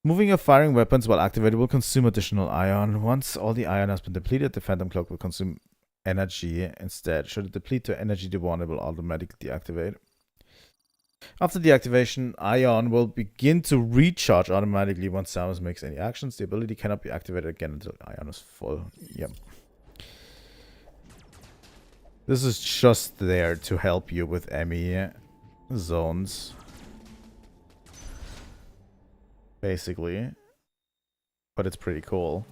Moving or firing weapons while activated will consume additional ion. Once all the ion has been depleted, the Phantom Cloak will consume energy instead. Should it deplete to energy D1, it will automatically deactivate. After deactivation, Ion will begin to recharge automatically once Samus makes any actions. The ability cannot be activated again until Ion is full. Yep. This is just there to help you with Emmy zones. Basically. But it's pretty cool.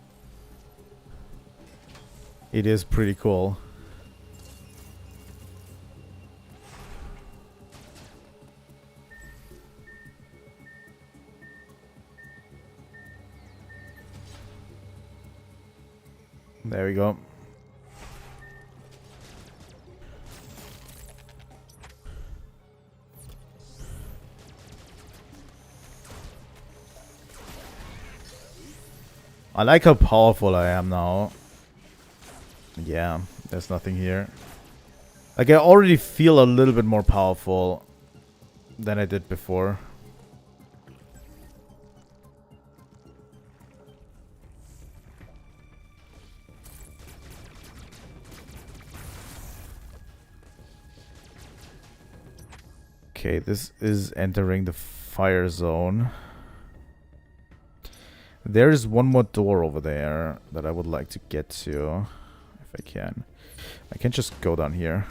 It is pretty cool. There we go. I like how powerful I am now. Yeah, there's nothing here. Like, I already feel a little bit more powerful than I did before. Okay, this is entering the fire zone. There is one more door over there that I would like to get to, if I can. I can just go down here.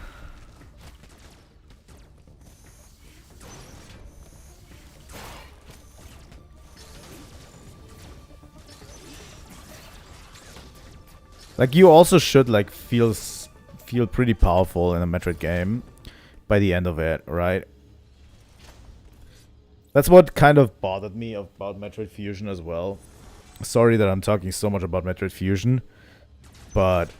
Like, you also should, like, feel pretty powerful in a Metroid game by the end of it, right? That's what kind of bothered me about Metroid Fusion as well. Sorry that I'm talking so much about Metroid Fusion, but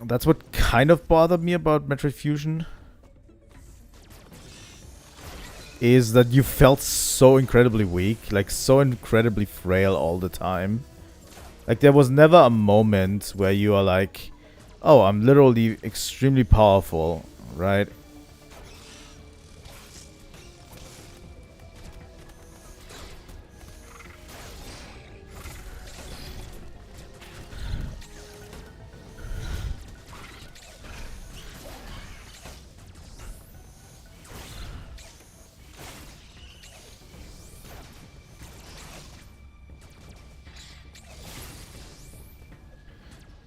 that's what kind of bothered me about Metroid Fusion. Is that you felt so incredibly weak, like so incredibly frail all the time. Like, there was never a moment where you are like, oh, I'm literally extremely powerful, right?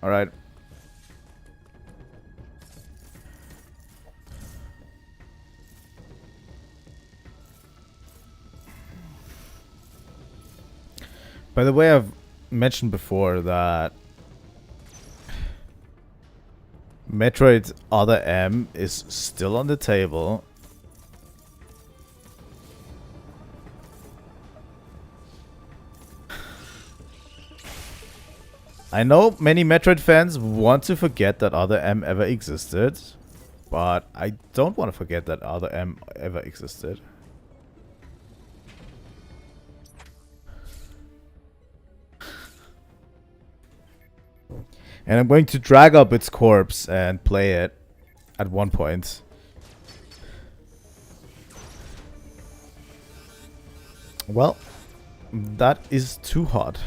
Alright. By the way, I've mentioned before that Metroid Other M is still on the table. I know many Metroid fans want to forget that Other M ever existed, but I don't want to forget that Other M ever existed. And I'm going to drag up its corpse and play it at one point. Well, that is too hot.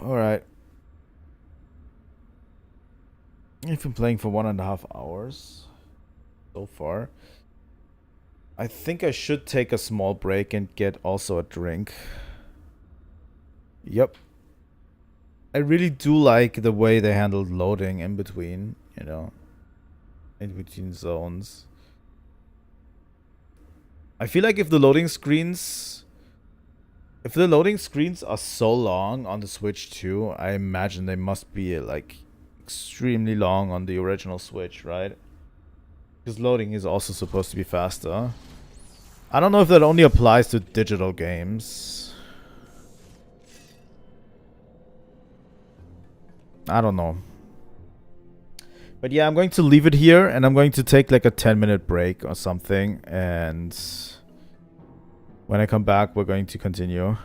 Alright. I've been playing for 1.5 hours so far. I think I should take a small break and get also a drink. Yep. I really do like the way they handled loading in between, you know, in between zones. I feel like if the loading screens If the loading screens are so long on the Switch too, I imagine they must be like extremely long on the original Switch, right? Because loading is also supposed to be faster. I don't know if that only applies to digital games. I don't know. But yeah, I'm going to leave it here and I'm going to take like a 10-minute break or something. And when I come back, we're going to continue.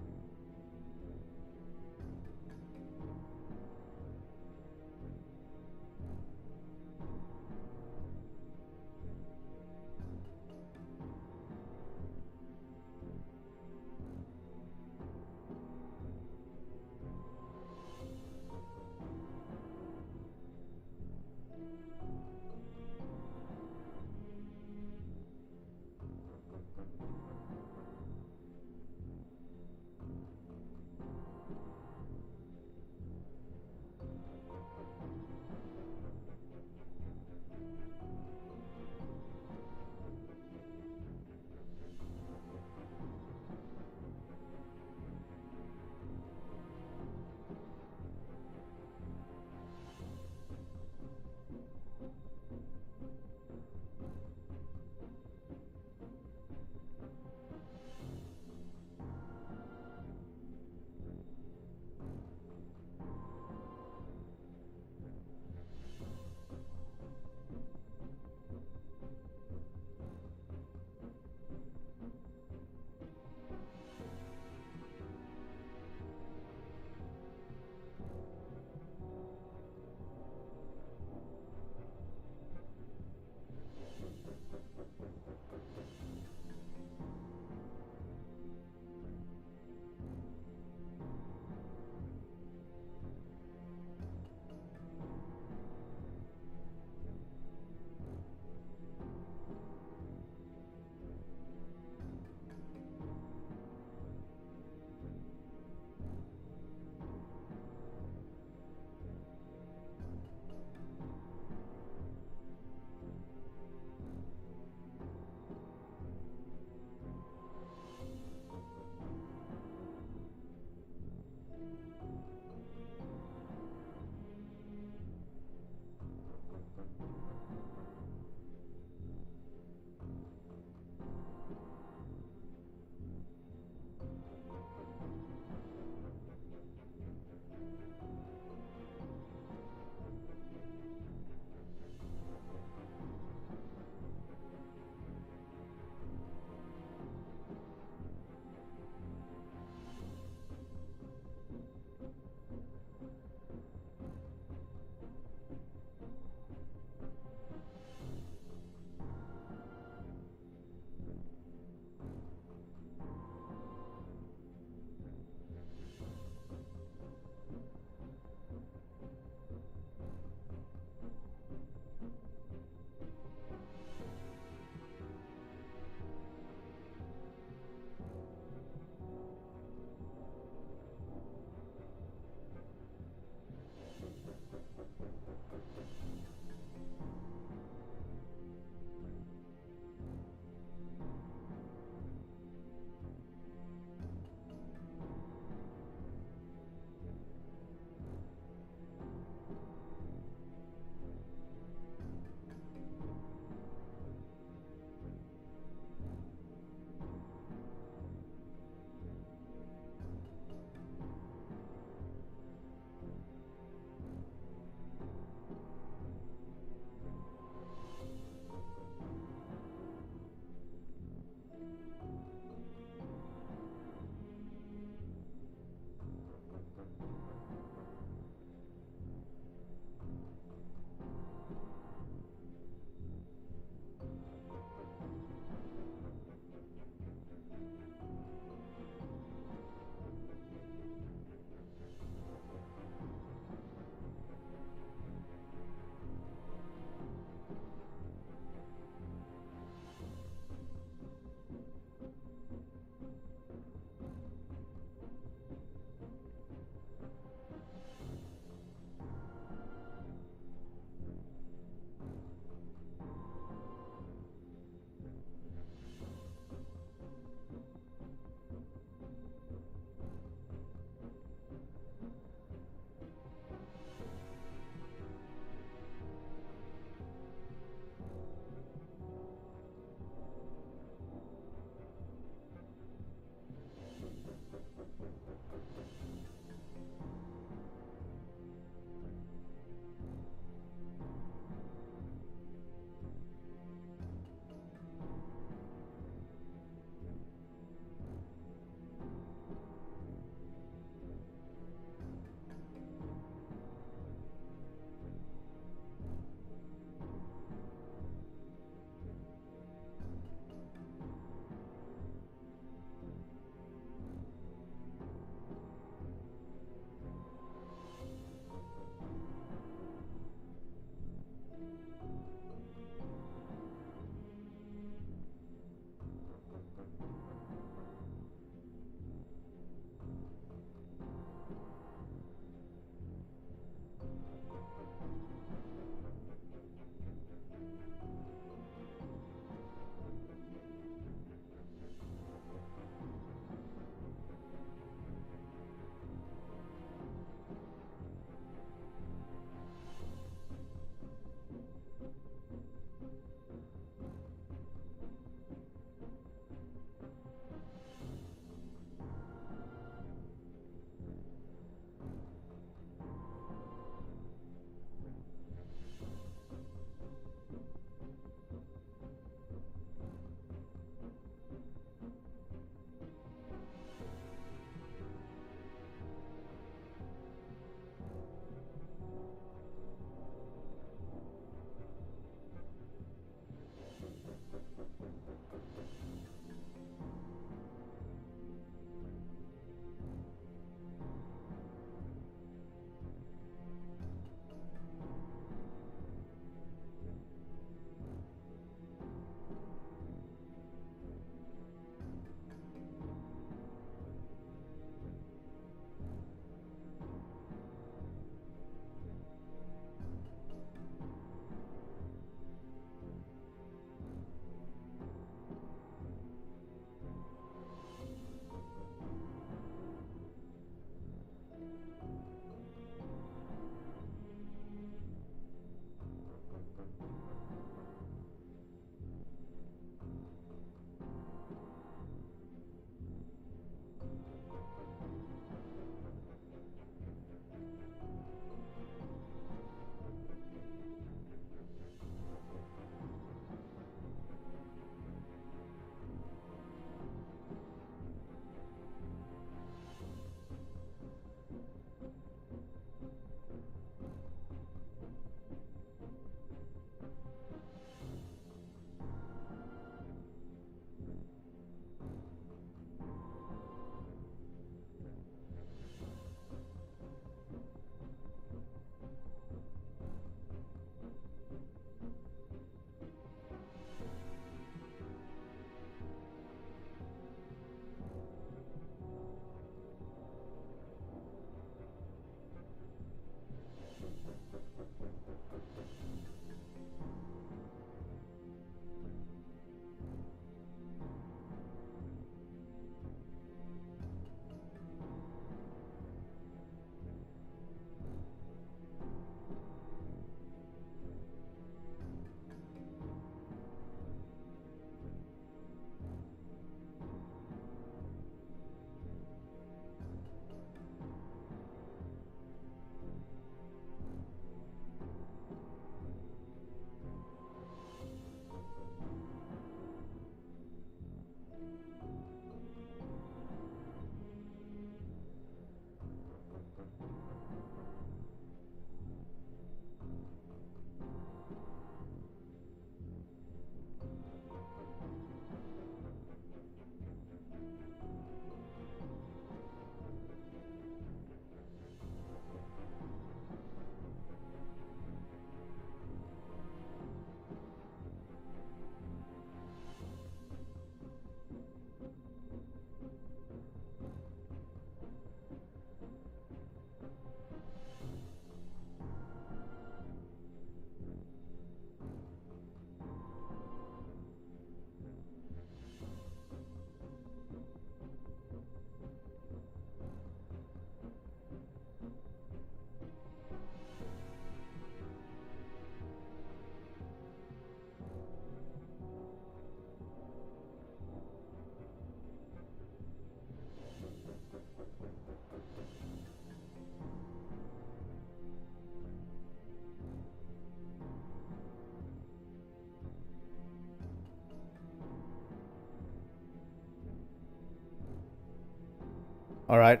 Alright,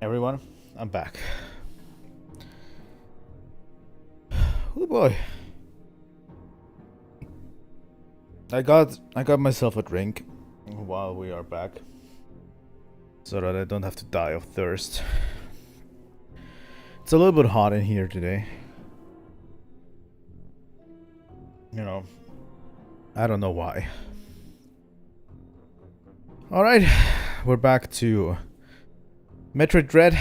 everyone, I'm back. Oh boy. I got myself a drink while we are back, so that I don't have to die of thirst. It's a little bit hot in here today. You know, I don't know why. Alright, we're back to Metroid Dread.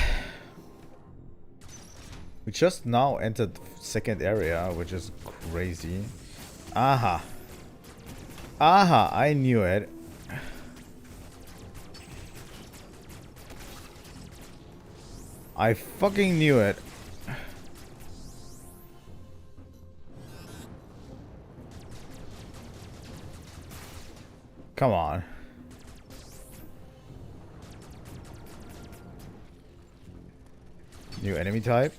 We just now entered the second area, which is crazy. Aha. Aha, I knew it. I fucking knew it. Come on. New enemy type.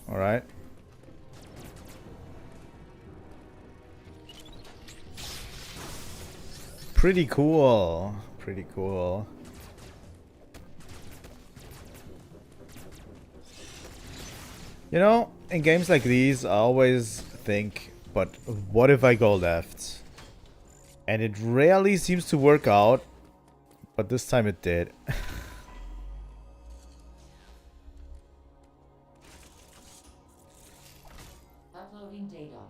All right. Pretty cool. Pretty cool. You know, in games like these, I always think, but what if I go left? And it rarely seems to work out, but this time it did. Uploading data.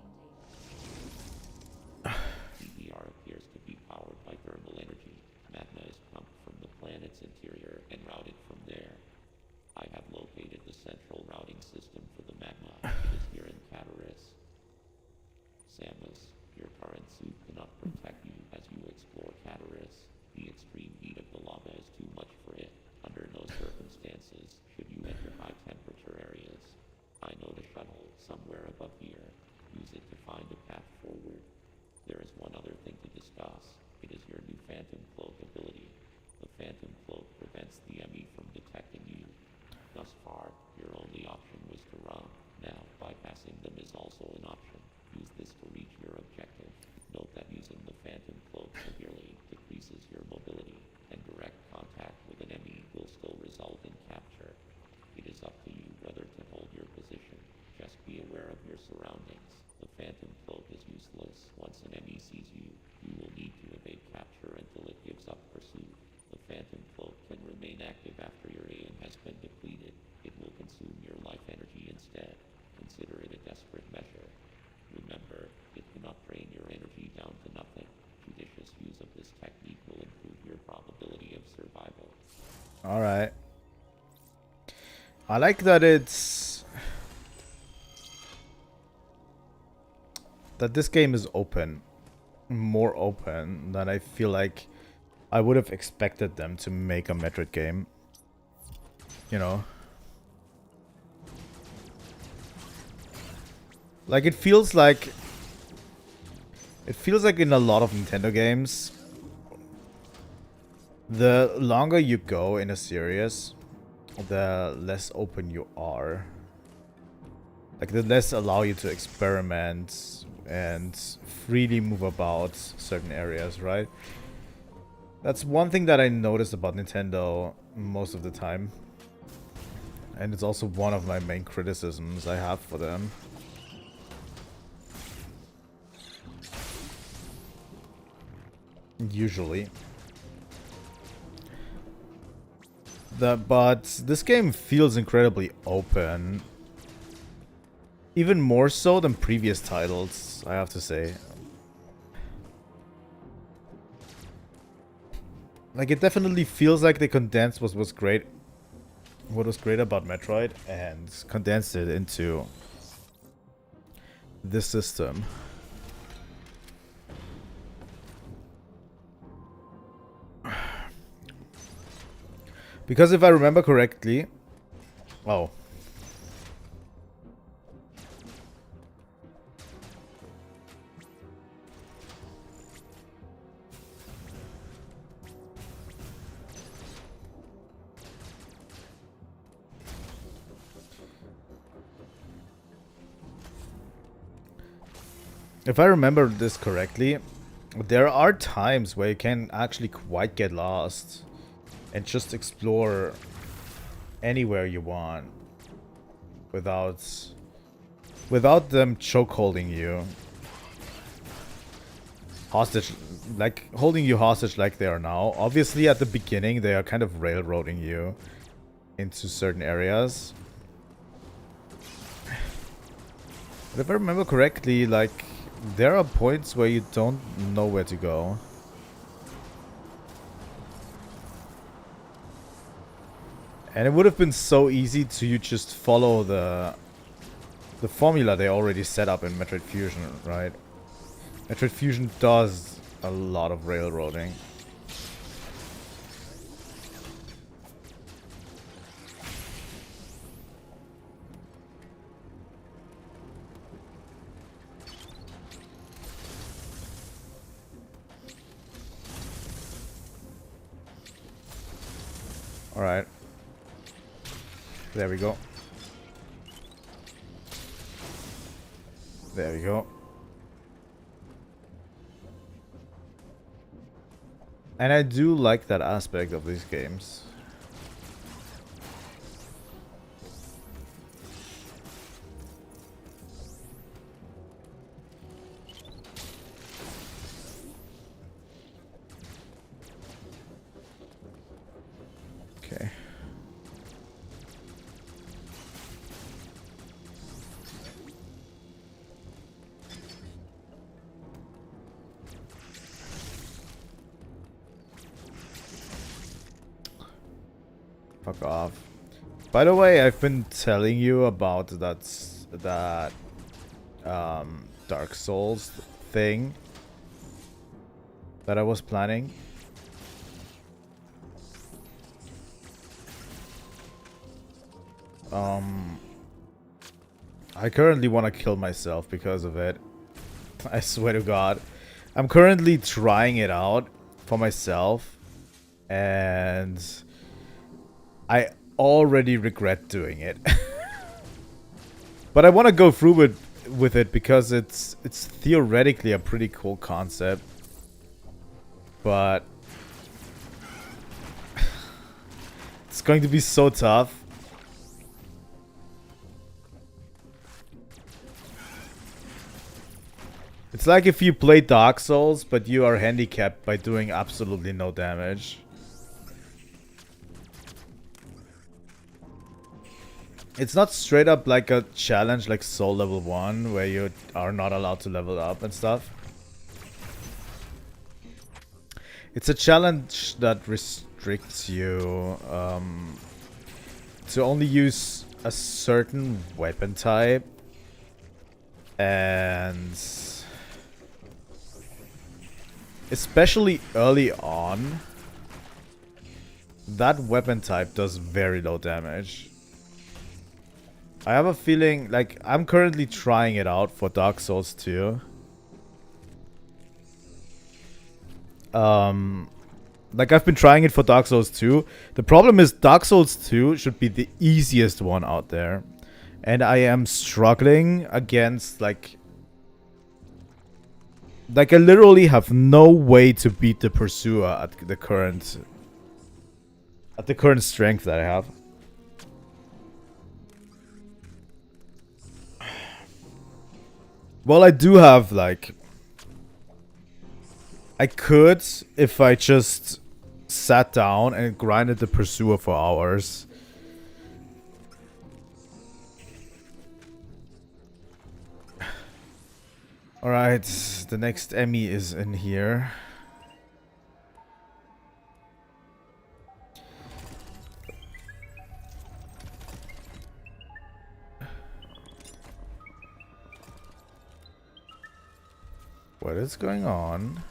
DDR appears to be powered by thermal energy. Magma is pumped from the planet's interior and routed from there. I have located the central routing system for the magma. It is here in Cataris. Samus, your current suit cannot protect you as you explore Cataris. The extreme heat of the lava is too much for it. Under no circumstances should you enter high temperature areas. I know the shuttle somewhere above here. Use it to find a path forward. There is one other thing to discuss. It is your new Phantom Cloak ability. The Phantom Cloak prevents the enemy from detecting you. Thus far, your only option was to run. Now, bypassing them is also an option. Use this to reach your objective. Note that using the Phantom Cloak severely decreases your mobility, and direct contact with an enemy will still result in capture. It is up to you whether to hold your position. Just be aware of your surroundings. The Phantom Cloak is useless. Once an enemy sees you, you will need to evade capture until it gives up pursuit. The Phantom Cloak can remain active after your aim has been depleted. It will consume your life energy instead. Consider it a desperate measure. Remember, it cannot drain your energy down to nothing. Judicious use of this technique will improve your probability of survival. Alright. I like that it's... that this game is open. More open than I feel like I would have expected them to make a Metroid game. You know? Like, it feels like... it feels like in a lot of Nintendo games, the longer you go in a series, the less open you are. Like, the less allow you to experiment and freely move about certain areas, right? That's one thing that I noticed about Nintendo most of the time. And it's also one of my main criticisms I have for them. Usually. But this game feels incredibly open. Even more so than previous titles, I have to say. Like, it definitely feels like they condensed what was great about Metroid and condensed it into this system. Because if I remember correctly... oh. If I remember this correctly, there are times where you can actually quite get lost and just explore anywhere you want without them chokeholding you. Hostage, like holding you hostage like they are now. Obviously at the beginning they are kind of railroading you into certain areas. But if I remember correctly, like, there are points where you don't know where to go. And it would have been so easy to just follow the formula they already set up in Metroid Fusion, right? Metroid Fusion does a lot of railroading. Alright. There we go. There we go. And I do like that aspect of these games. Okay. Fuck off. By the way, I've been telling you about that Dark Souls thing that I was planning. I currently want to kill myself because of it. I swear to God. I'm currently trying it out for myself, and I already regret doing it. But I want to go through with it because it's theoretically a pretty cool concept. But it's going to be so tough. It's like if you play Dark Souls, but you are handicapped by doing absolutely no damage. It's not straight up like a challenge like Soul Level 1, where you are not allowed to level up and stuff. It's a challenge that restricts you to only use a certain weapon type. And especially early on, that weapon type does very low damage. I have a feeling, like, I'm currently trying it out for Dark Souls 2. Like, I've been trying it for Dark Souls 2. The problem is Dark Souls 2 should be the easiest one out there. And I am struggling against, like, I literally have no way to beat the Pursuer at the current strength that I have. Well, I do have, like, I could if I just sat down and grinded the Pursuer for hours. Alright, the next Emmy is in here. What is going on?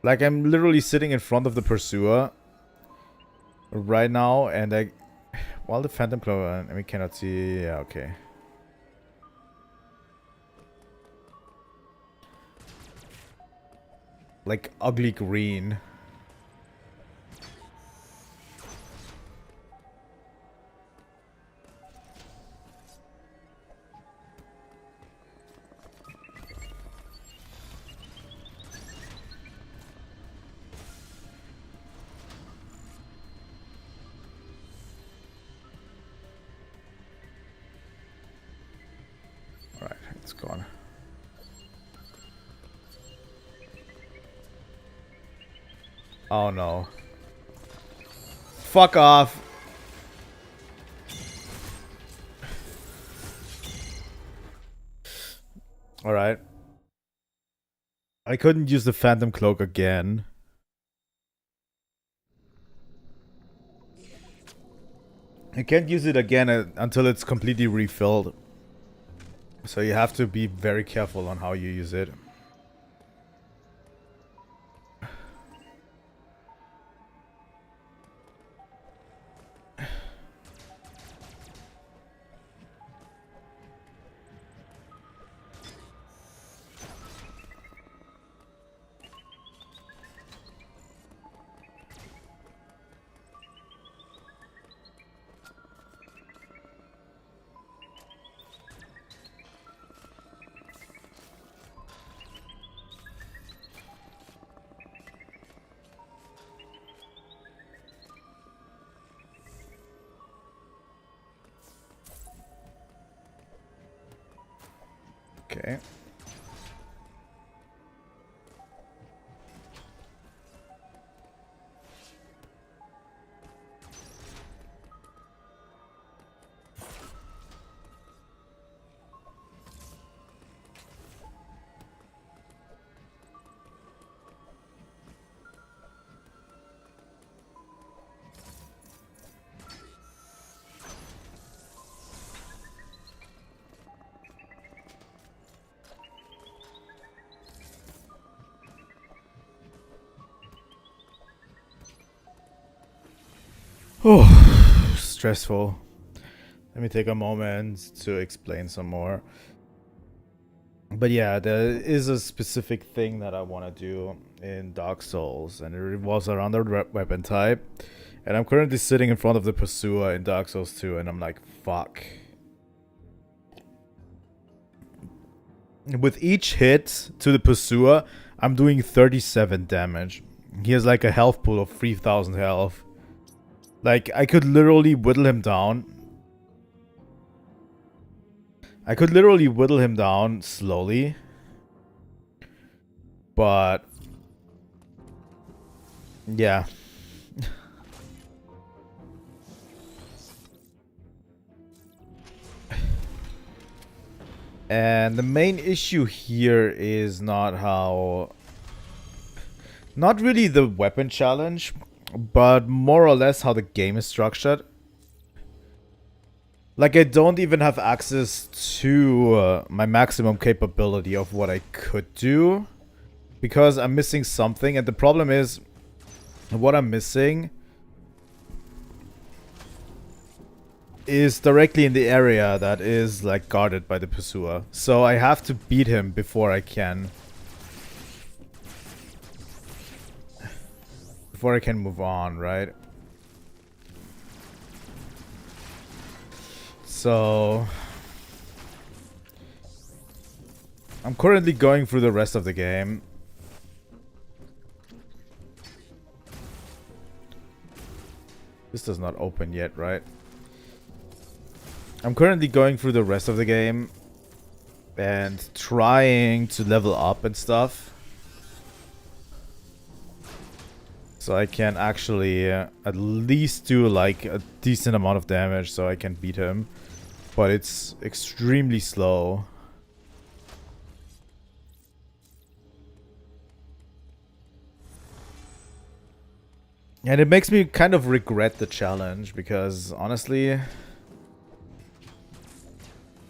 Like, I'm literally sitting in front of the Pursuer right now, and while the Phantom Clover, and we cannot see. Yeah, okay. Like ugly green. It's gone. Oh no. Fuck off. Alright. I couldn't use the Phantom Cloak again. I can't use it again until it's completely refilled. So you have to be very careful on how you use it. Okay. Oh, stressful. Let me take a moment to explain some more. But yeah, there is a specific thing that I want to do in Dark Souls, and it revolves around the weapon type. And I'm currently sitting in front of the Pursuer in Dark Souls 2, and I'm like, fuck. With each hit to the Pursuer, I'm doing 37 damage. He has like a health pool of 3000 health. Like, I could literally whittle him down. Slowly. But yeah. And the main issue here is not really the weapon challenge, but more or less how the game is structured. Like, I don't even have access to my maximum capability of what I could do, because I'm missing something, and the problem is, what I'm missing is directly in the area that is, like, guarded by the Pursuer. So I have to beat him before I can move on, right? So I'm currently going through the rest of the game. This does not open yet, right? I'm currently going through the rest of the game and trying to level up and stuff, so I can actually at least do like a decent amount of damage so I can beat him. But it's extremely slow. And it makes me kind of regret the challenge, because honestly,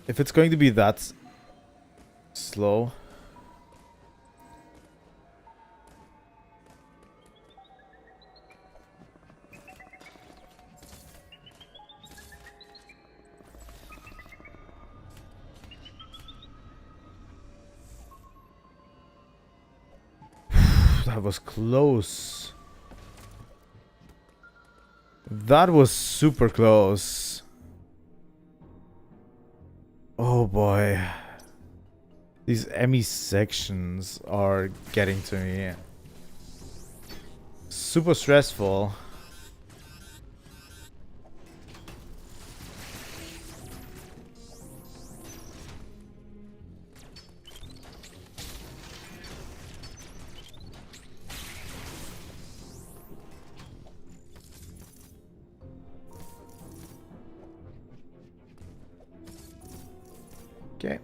if it's going to be that slow, that was close. That was super close. Oh boy. These Emmy sections are getting to me. Super stressful. Okay.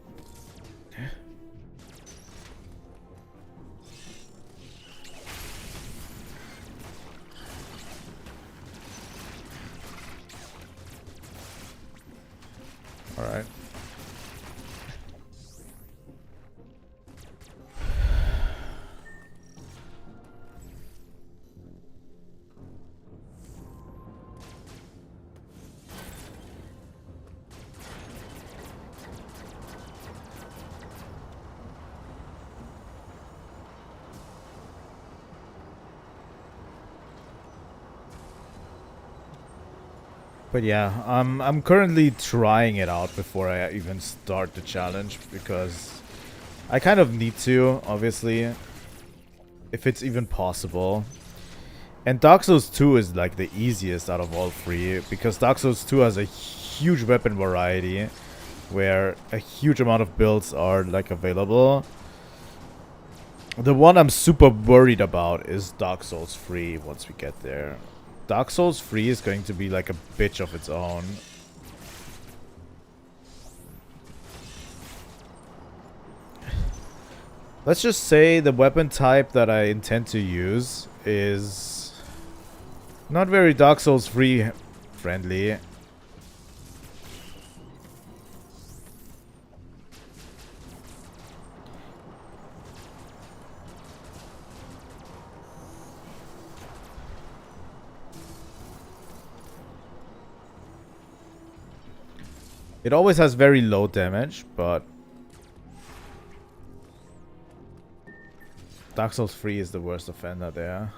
All right. But yeah, I'm currently trying it out before I even start the challenge because I kind of need to, obviously, if it's even possible. And Dark Souls 2 is like the easiest out of all three because Dark Souls 2 has a huge weapon variety where a huge amount of builds are like available. The one I'm super worried about is Dark Souls 3 once we get there. Dark Souls 3 is going to be like a bitch of its own. Let's just say the weapon type that I intend to use is not very Dark Souls 3 friendly. It always has very low damage, but Dark Souls 3 is the worst offender there.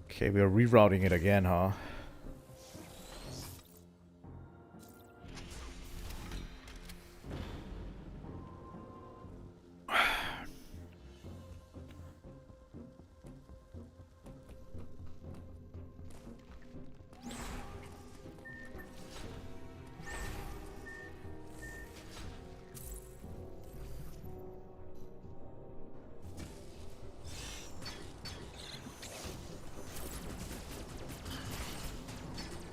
Okay, we're rerouting it again, huh?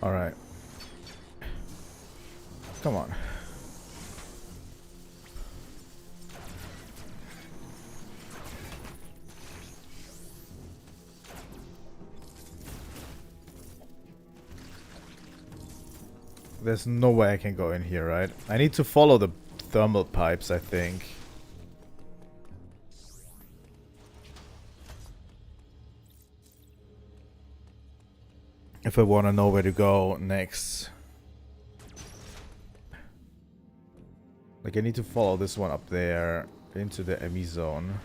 Alright. Come on. There's no way I can go in here, right? I need to follow the thermal pipes, I think. If I want to know where to go next. Like, I need to follow this one up there into the Emmy zone.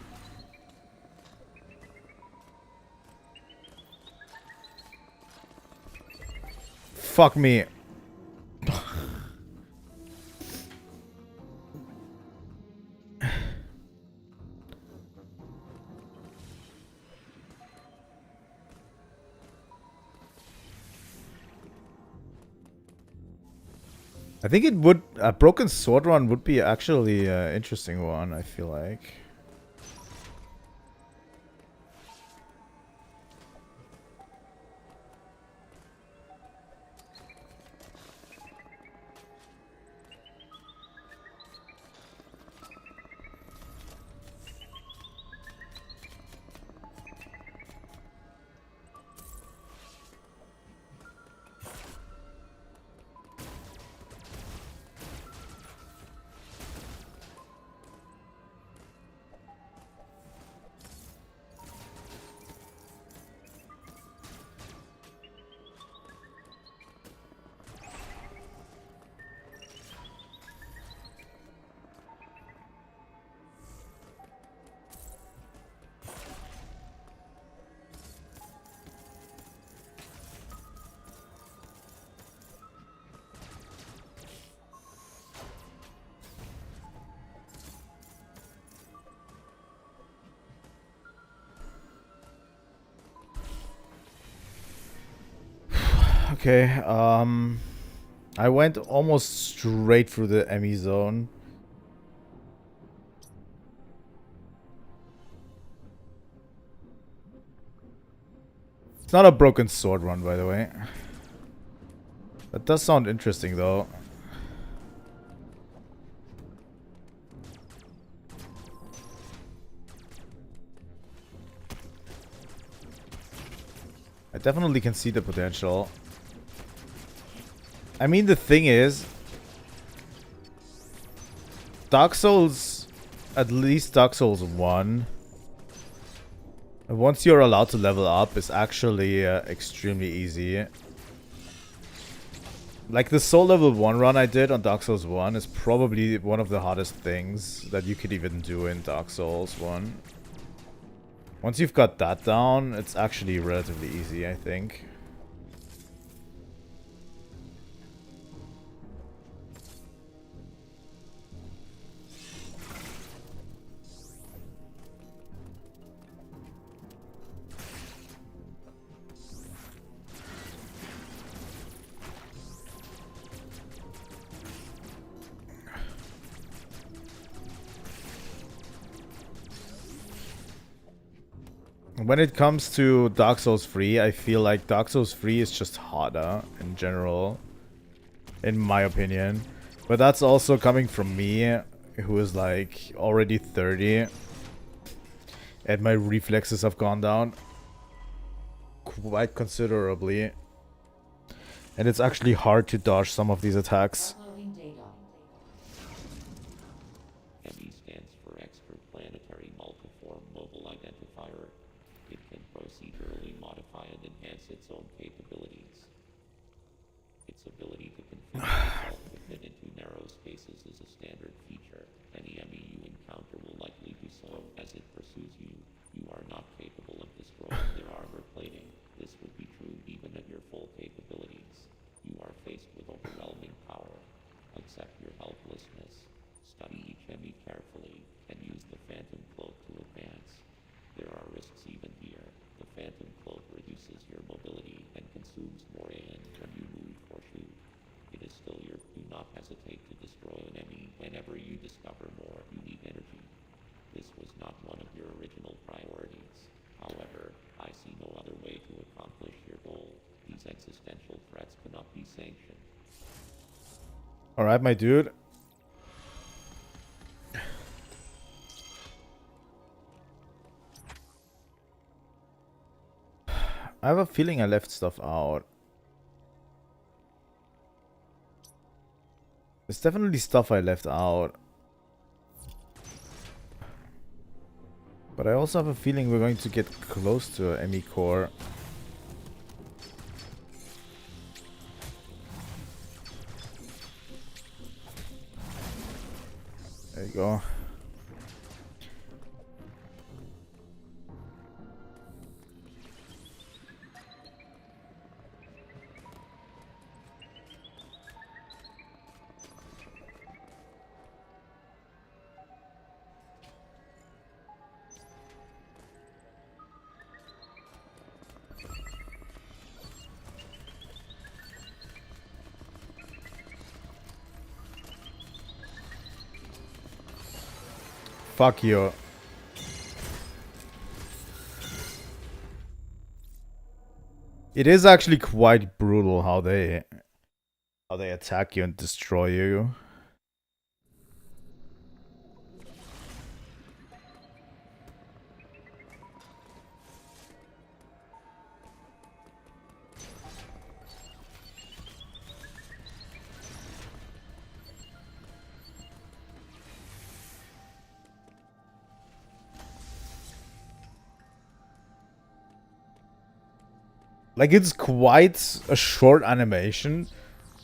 Fuck me. I think it would... A broken sword run would be actually an interesting one, I feel like. Okay, I went almost straight through the Emmy zone. It's not a broken sword run, by the way. That does sound interesting, though. I definitely can see the potential. I mean, the thing is, Dark Souls, at least Dark Souls 1, once you're allowed to level up, is actually extremely easy. Like, the soul level 1 run I did on Dark Souls 1 is probably one of the hardest things that you could even do in Dark Souls 1. Once you've got that down, it's actually relatively easy, I think. When it comes to Dark Souls 3, I feel like Dark Souls 3 is just harder in general, in my opinion. But that's also coming from me, who is like already 30, and my reflexes have gone down quite considerably. And it's actually hard to dodge some of these attacks. Uploading data. ME stands for Extraplanetary Multiform Mobile Identifier. It can procedurally modify and enhance its own capabilities. Its ability to configure itself to fit into narrow spaces is a standard feature. Any ME you encounter will likely do so as it pursues you. You are not capable of destroying their armor plating. This would be true even at your full capabilities. You are faced with overwhelming power. Accept your helplessness. Study each ME carefully and use the Phantom Cloak to advance. There are risks even here. The Phantom Cloak reduces your mobility and consumes more AN when you move or shoot. It is still your... Do not hesitate to destroy an ME. Whenever you discover more, you need energy. This was not one of your original priorities. However, I see no other way to accomplish your goal. These existential threats cannot be sanctioned. Alright, my dude. I have a feeling I left stuff out. There's definitely stuff I left out. But I also have a feeling we're going to get close to ME core. There you go. Fuck you. It is actually quite brutal how they attack you and destroy you. Like, it's quite a short animation,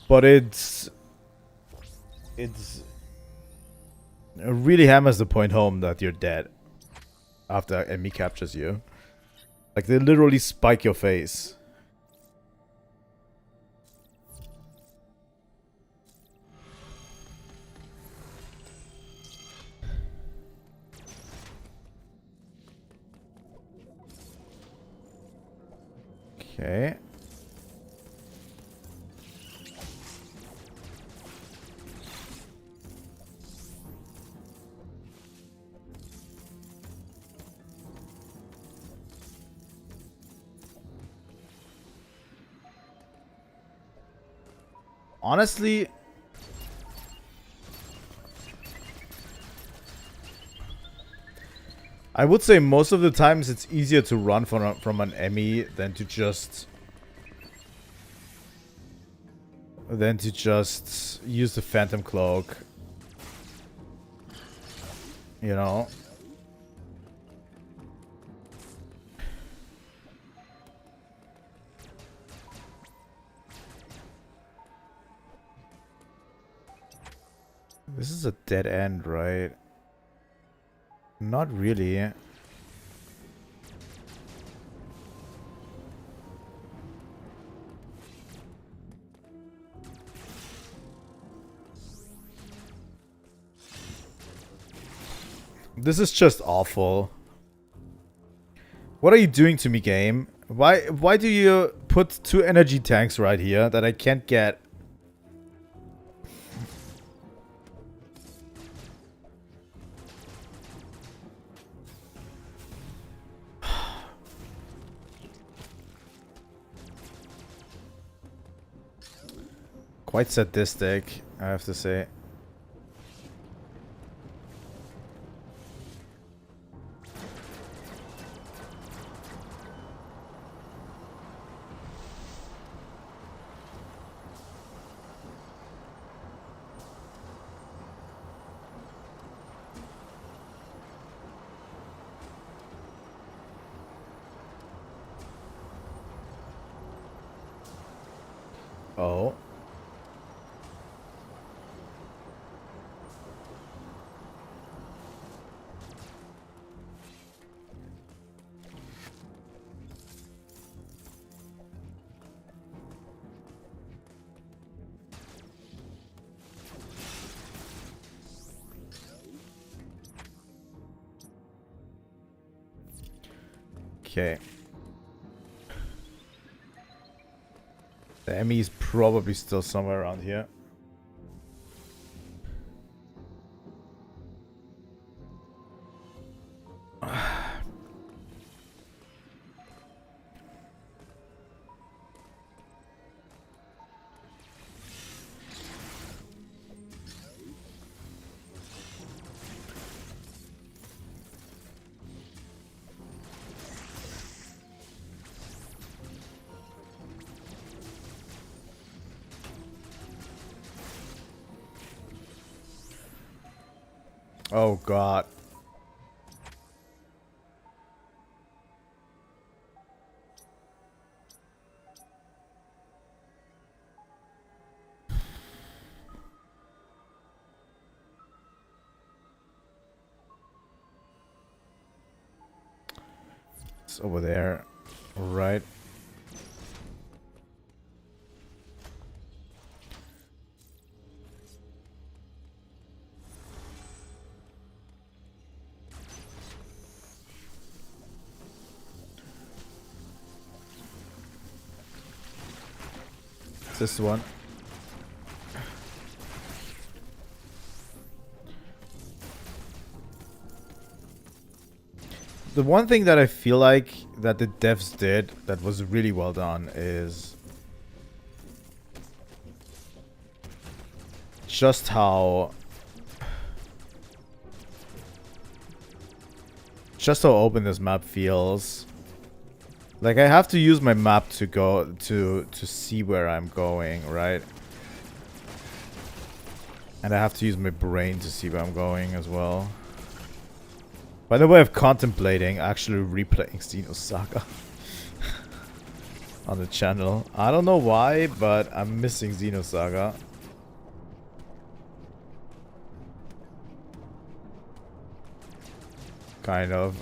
but it really hammers the point home that you're dead after enemy captures you. Like, they literally spike your face. Okay. Honestly, I would say most of the times it's easier to run from an enemy than to just use the Phantom Cloak. You know? This is a dead end, right? Not really. This is just awful. What are you doing to me, game? Why do you put 2 energy tanks right here that I can't get? Quite sadistic, I have to say. Oh. Okay. The enemy is probably still somewhere around here. Oh god. It's over there. Right. This one. The one thing that I feel like that the devs did that was really well done is just how open this map feels. Like, I have to use my map to go to see where I'm going, right? And I have to use my brain to see where I'm going as well. By the way of contemplating actually replaying Xenosaga on the channel. I don't know why, but I'm missing Xenosaga. Kind of.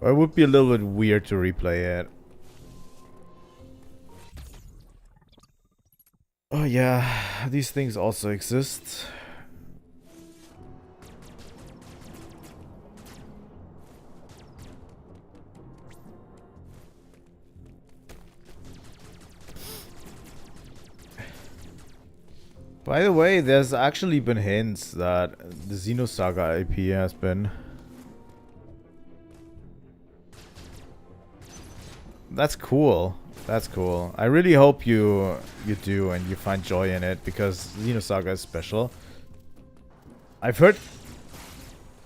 Or it would be a little bit weird to replay it. Oh yeah, these things also exist. By the way, there's actually been hints that the Xenosaga IP has been That's cool. That's cool. I really hope you do and you find joy in it, because Xenosaga is special. I've heard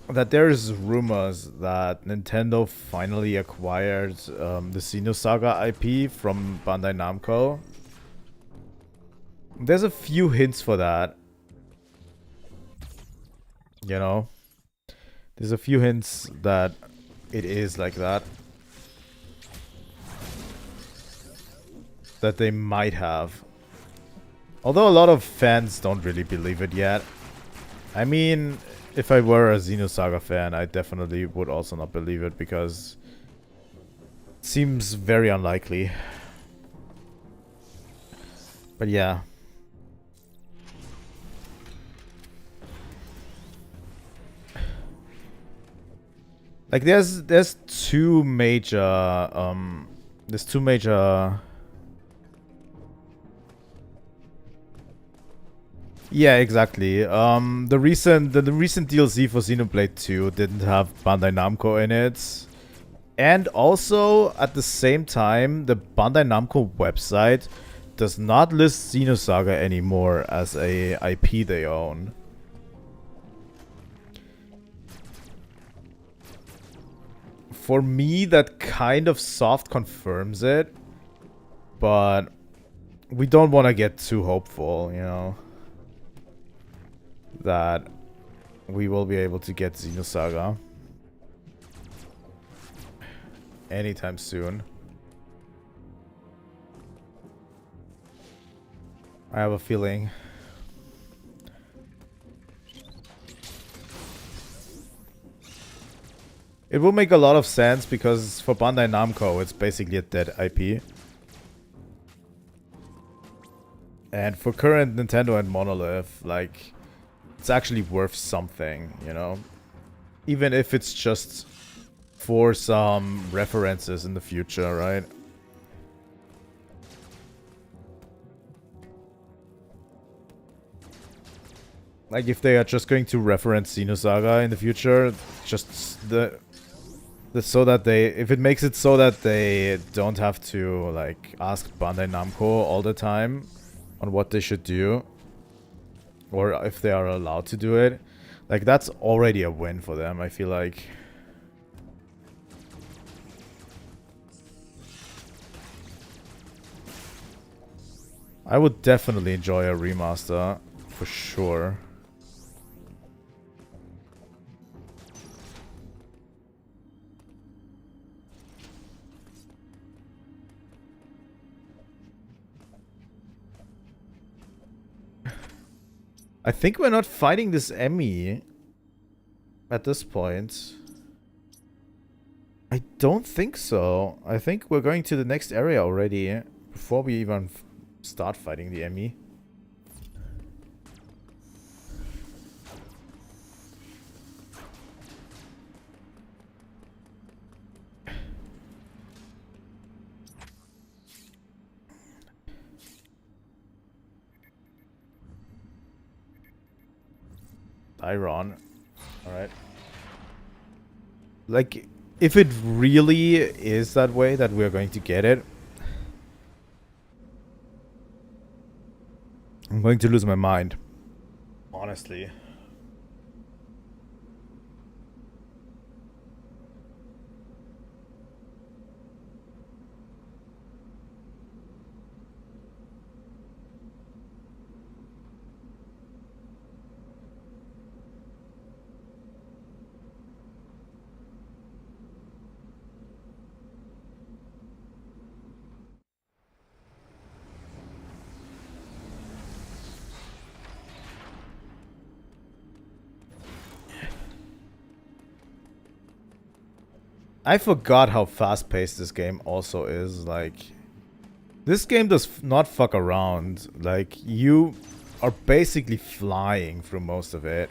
that there's rumors that Nintendo finally acquired the Xenosaga IP from Bandai Namco. There's a few hints for that. You know? There's a few hints that it is like that. That they might have. Although a lot of fans don't really believe it yet. I mean, if I were a Xenosaga fan, I definitely would also not believe it, because it seems very unlikely. But yeah. Like there's two major yeah, exactly. The recent DLC for Xenoblade 2 didn't have Bandai Namco in it. And also, at the same time, the Bandai Namco website does not list Xenosaga anymore as a IP they own. For me, that kind of soft confirms it. But we don't want to get too hopeful, you know, that we will be able to get Xenosaga anytime soon. I have a feeling. It will make a lot of sense, because for Bandai Namco, it's basically a dead IP. And for current Nintendo and Monolith, like, it's actually worth something, you know? Even if it's just for some references in the future, right? Like, if they are just going to reference Xenosaga in the future, just so that they, if it makes it so that they don't have to, like, ask Bandai Namco all the time on what they should do, or if they are allowed to do it, like, that's already a win for them, I feel like. I would definitely enjoy a remaster, for sure. I think we're not fighting this Emmy at this point. I don't think so. I think we're going to the next area already before we even start fighting the Emmy. Iron. Alright. Like, if it really is that way that we're going to get it, I'm going to lose my mind. Honestly. I forgot how fast-paced this game also is. Like, this game does not fuck around. Like, you are basically flying through most of it.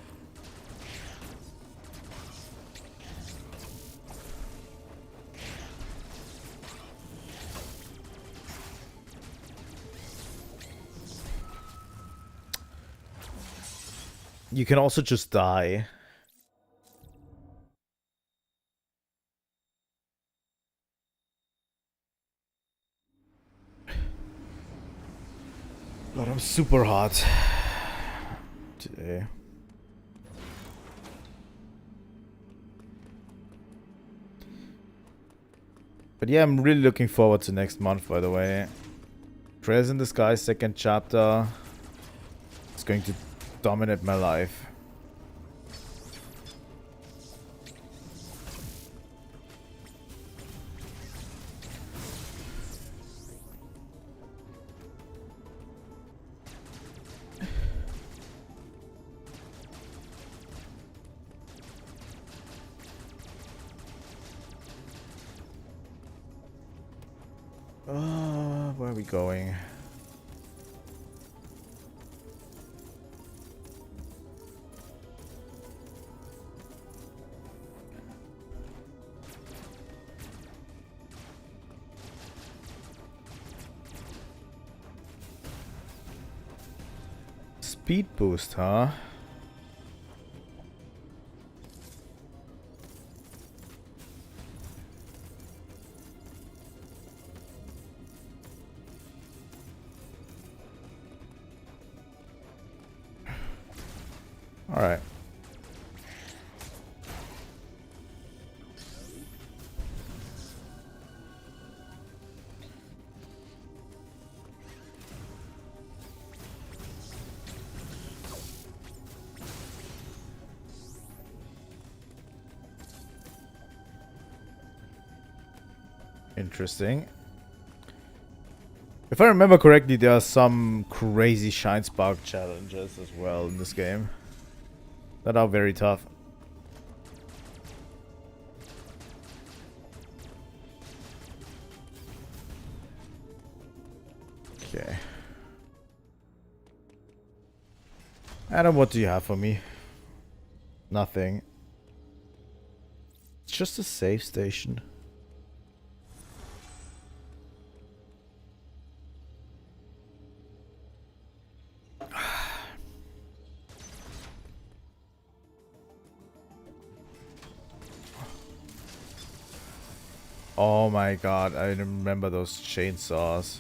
You can also just die. But I'm super hot today. But yeah, I'm really looking forward to next month, by the way. Prayers in the Sky, second chapter. It's going to dominate my life. Where are we going? Speed boost, huh? All right. Interesting. If I remember correctly, there are some crazy Shine Spark challenges as well in this game that are very tough. Okay. Adam, what do you have for me? Nothing. It's just a save station. Oh my god, I remember those chainsaws.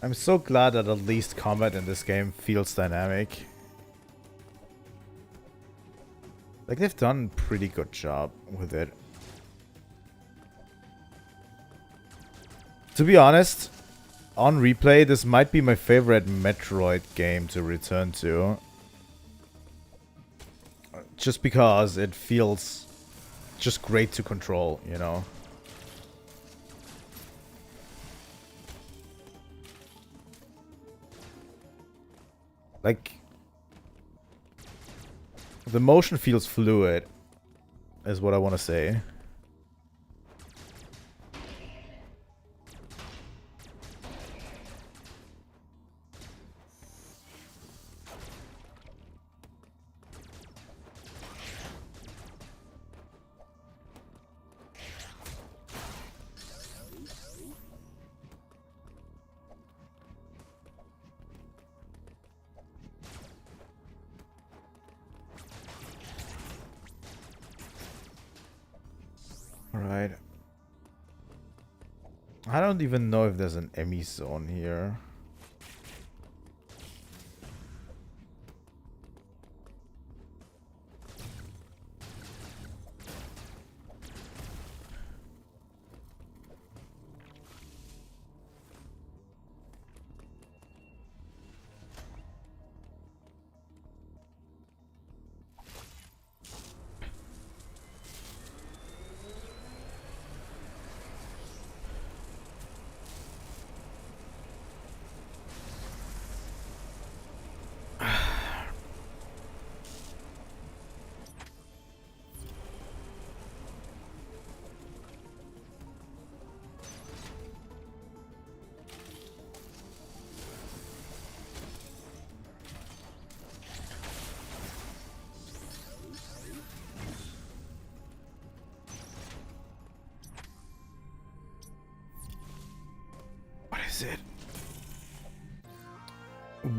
I'm so glad that at least combat in this game feels dynamic. Like, they've done a pretty good job with it. To be honest, on replay, this might be my favorite Metroid game to return to. Just because it feels just great to control, you know? Like, the motion feels fluid, is what I want to say. Alright. I don't even know if there's an Emmy zone here. is it?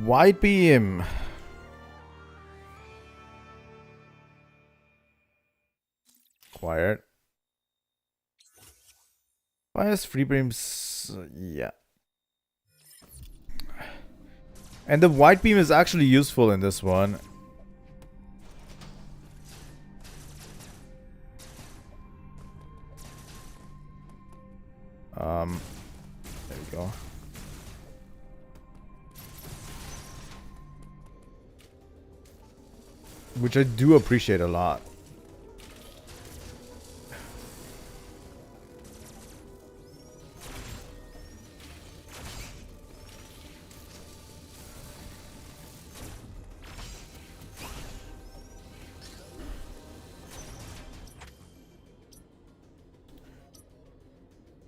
White beam. Acquired. Fires free beams. Yeah. And the white beam is actually useful in this one. There we go. Which I do appreciate a lot.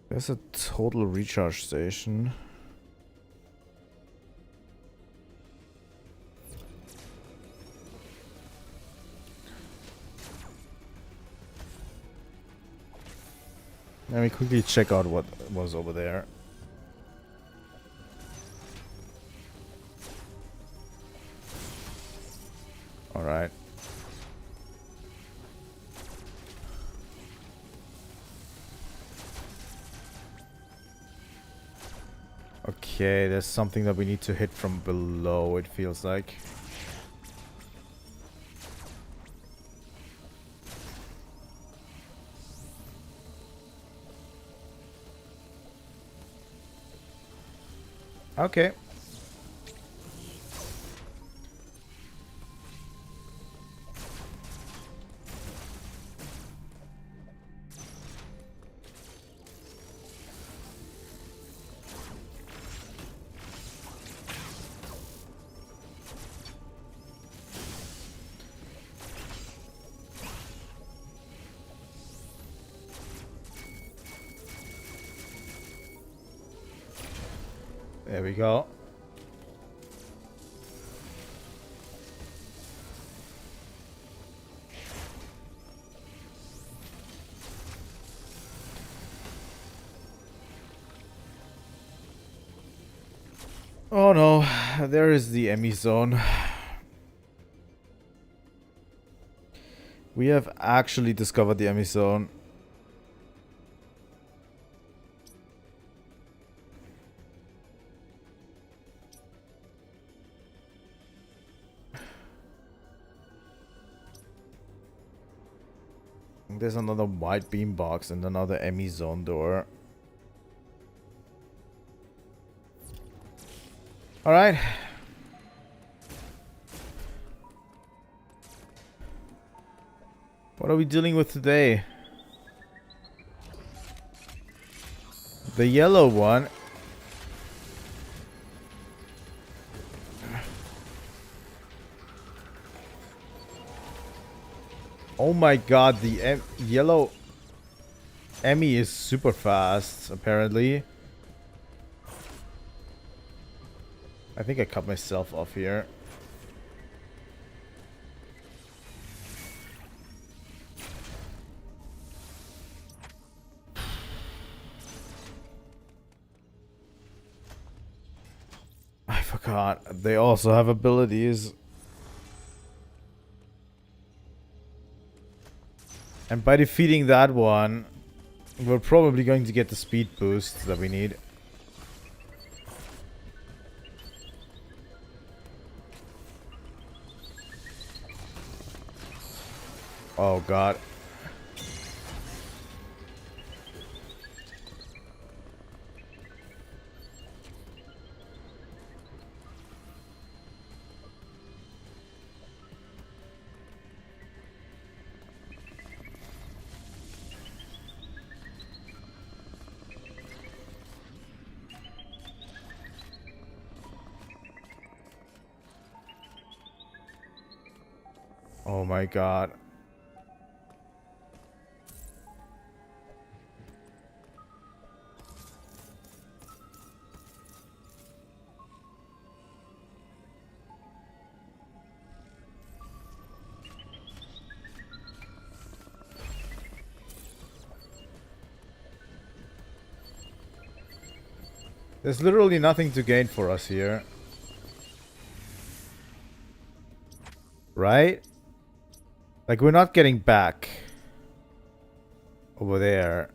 There's a total recharge station. Let me quickly check out what was over there. Alright. Okay, there's something that we need to hit from below, it feels like. Okay. There we go. Oh no, there is the Emmy zone. We have actually discovered the Emmy zone. There's another white beam box and another Emmy zone door. Alright. What are we dealing with today? The yellow one. Oh my god, the yellow Emmy is super fast, apparently. I think I cut myself off here. I forgot. They also have abilities. And by defeating that one, we're probably going to get the speed boost that we need. Oh god. Oh my god. There's literally nothing to gain for us here. Right? Like, we're not getting back over there.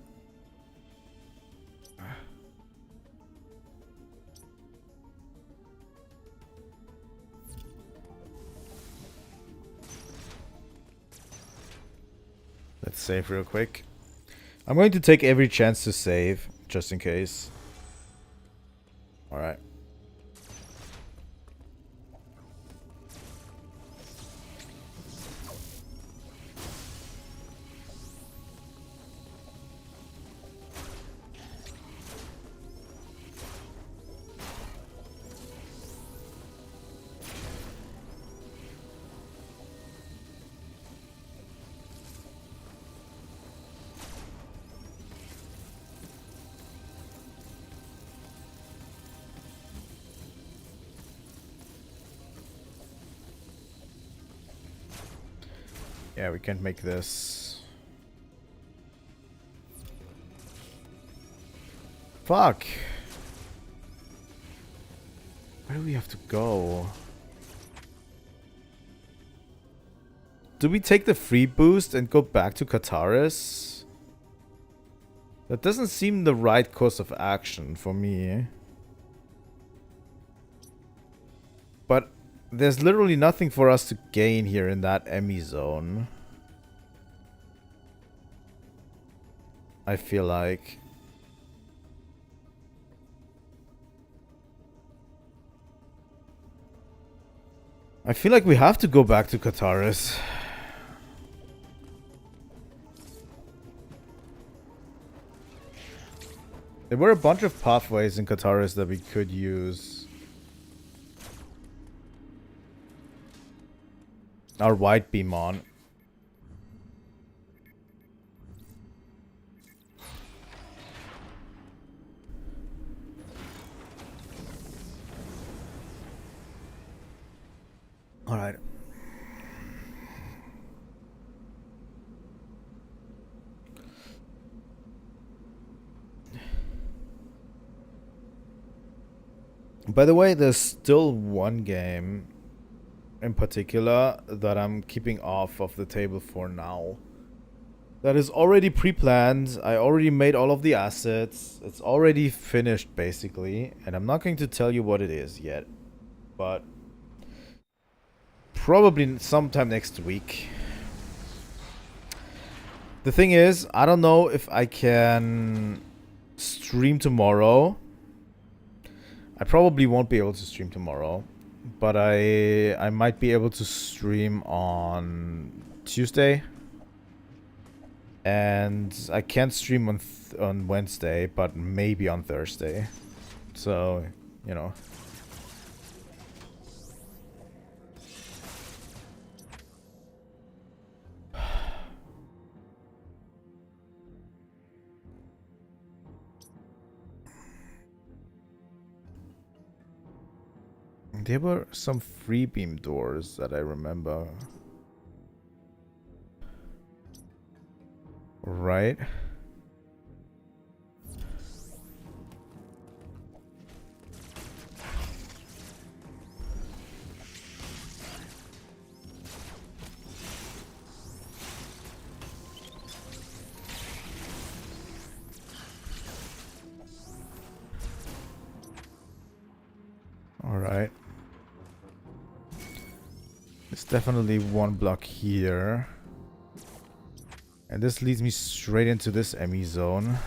Let's save real quick. I'm going to take every chance to save, just in case. Alright. Yeah, we can't make this. Fuck! Where do we have to go? Do we take the free boost and go back to Kataris? That doesn't seem the right course of action for me. But there's literally nothing for us to gain here in that Emmy zone. I feel like. I feel like we have to go back to Kataris. There were a bunch of pathways in Kataris that we could use. Our white beam on. All right. By the way, there's still one game in particular that I'm keeping off of the table for now. That is already pre-planned. I already made all of the assets. It's already finished, basically. And I'm not going to tell you what it is yet. But probably sometime next week. The thing is, I don't know if I can stream tomorrow. I probably won't be able to stream tomorrow. But I might be able to stream on Tuesday. And I can't stream on Wednesday, but maybe on Thursday. So, you know. There were some free beam doors that I remember. Right? All right. There's definitely one block here. And this leads me straight into this Emmy zone.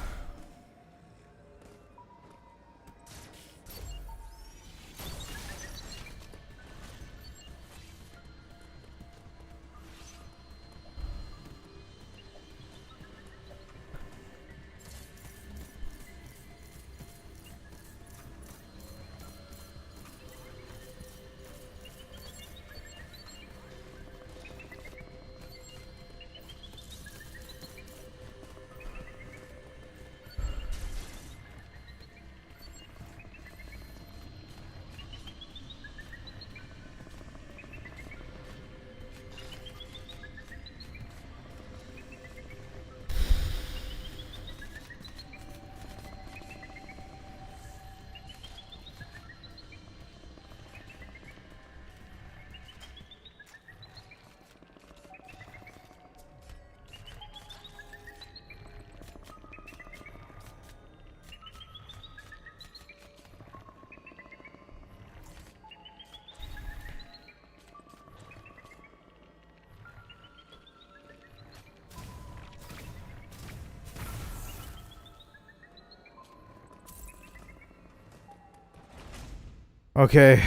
Okay.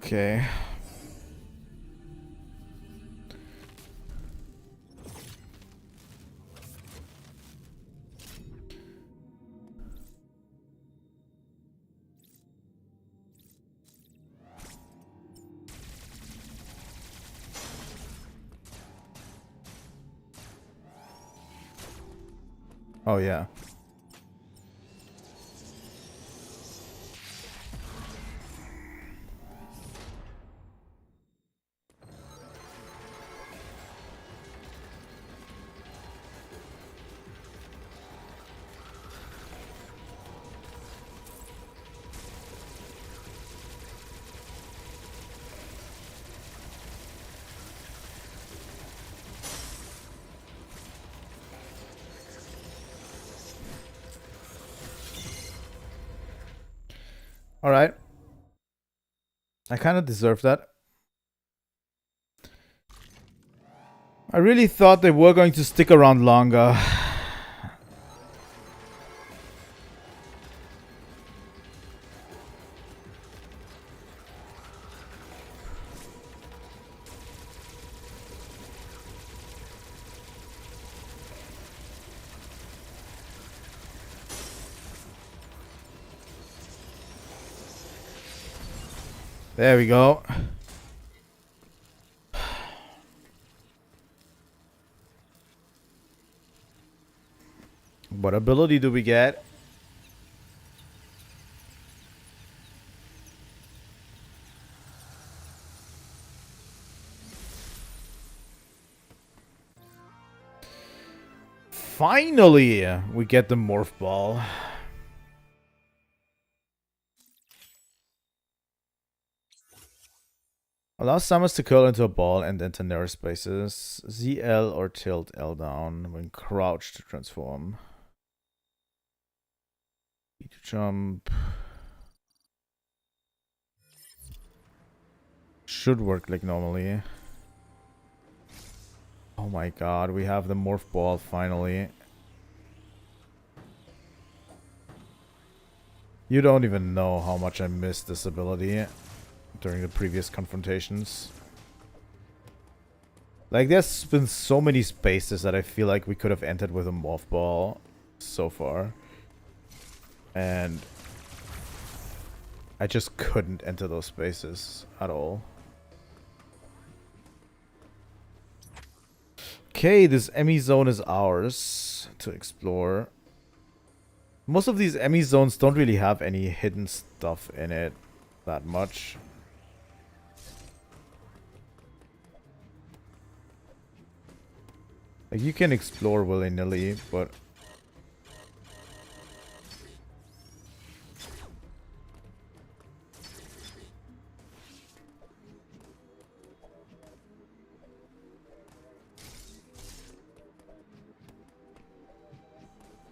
Okay. Oh yeah. All right. I kind of deserve that. I really thought they were going to stick around longer. There we go. What ability do we get? Finally, we get the morph ball. Allow Samus to curl into a ball and enter narrow spaces. ZL or tilt L down when crouched to transform. E to jump. Should work like normally. Oh my god, we have the morph ball finally. You don't even know how much I missed this ability during the previous confrontations. Like, there's been so many spaces that I feel like we could have entered with a morph ball so far. And I just couldn't enter those spaces at all. Okay, this Emmy zone is ours to explore. Most of these Emmy zones don't really have any hidden stuff in it that much. Like, you can explore willy-nilly, but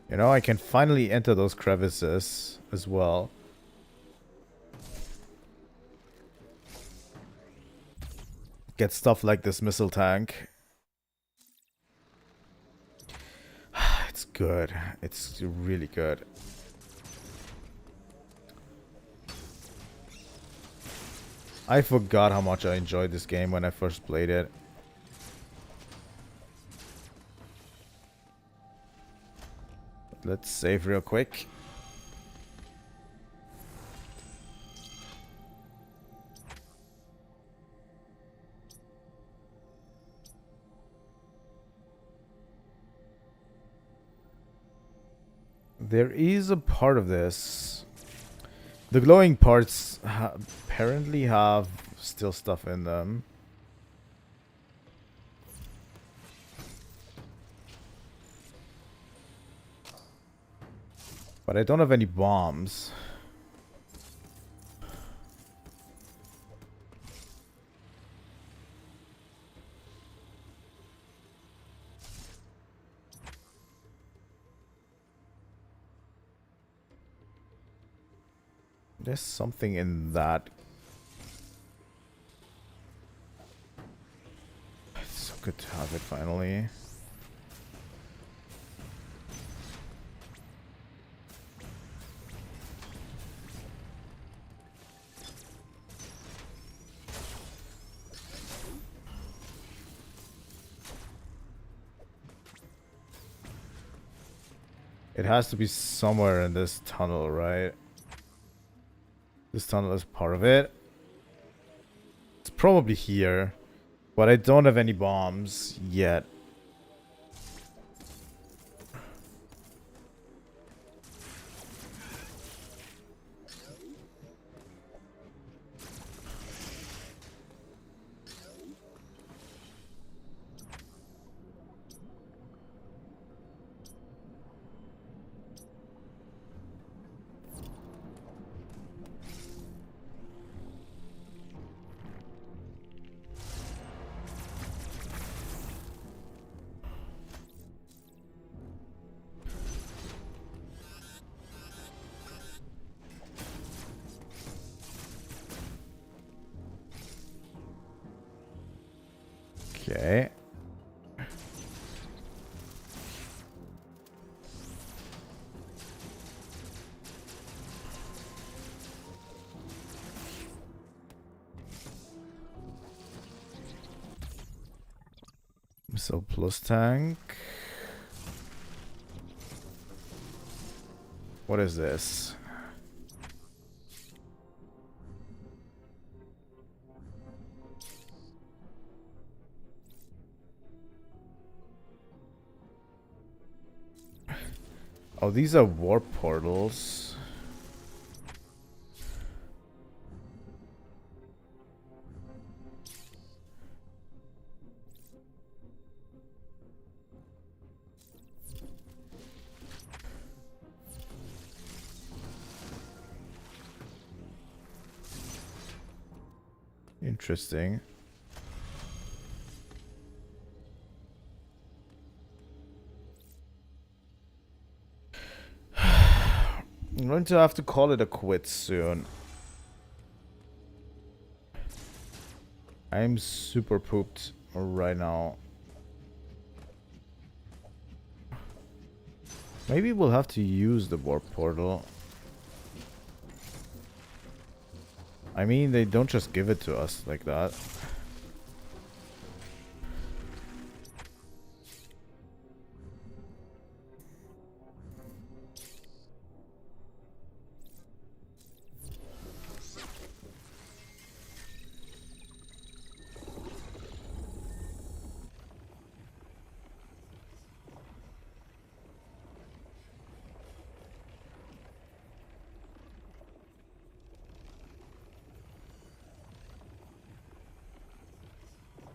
you know, I can finally enter those crevices as well. Get stuff like this missile tank. It's good. It's really good. I forgot how much I enjoyed this game when I first played it. Let's save real quick. There is a part of this. The glowing parts apparently have still stuff in them. But I don't have any bombs. There's something in that. It's so good to have it finally. It has to be somewhere in this tunnel, right? This tunnel is part of it. It's probably here. But I don't have any bombs yet. Okay. Missile plus tank. What is this? Oh, these are warp portals. Interesting. I'm going to have to call it a quit soon. I'm super pooped right now. Maybe we'll have to use the warp portal. I mean, they don't just give it to us like that.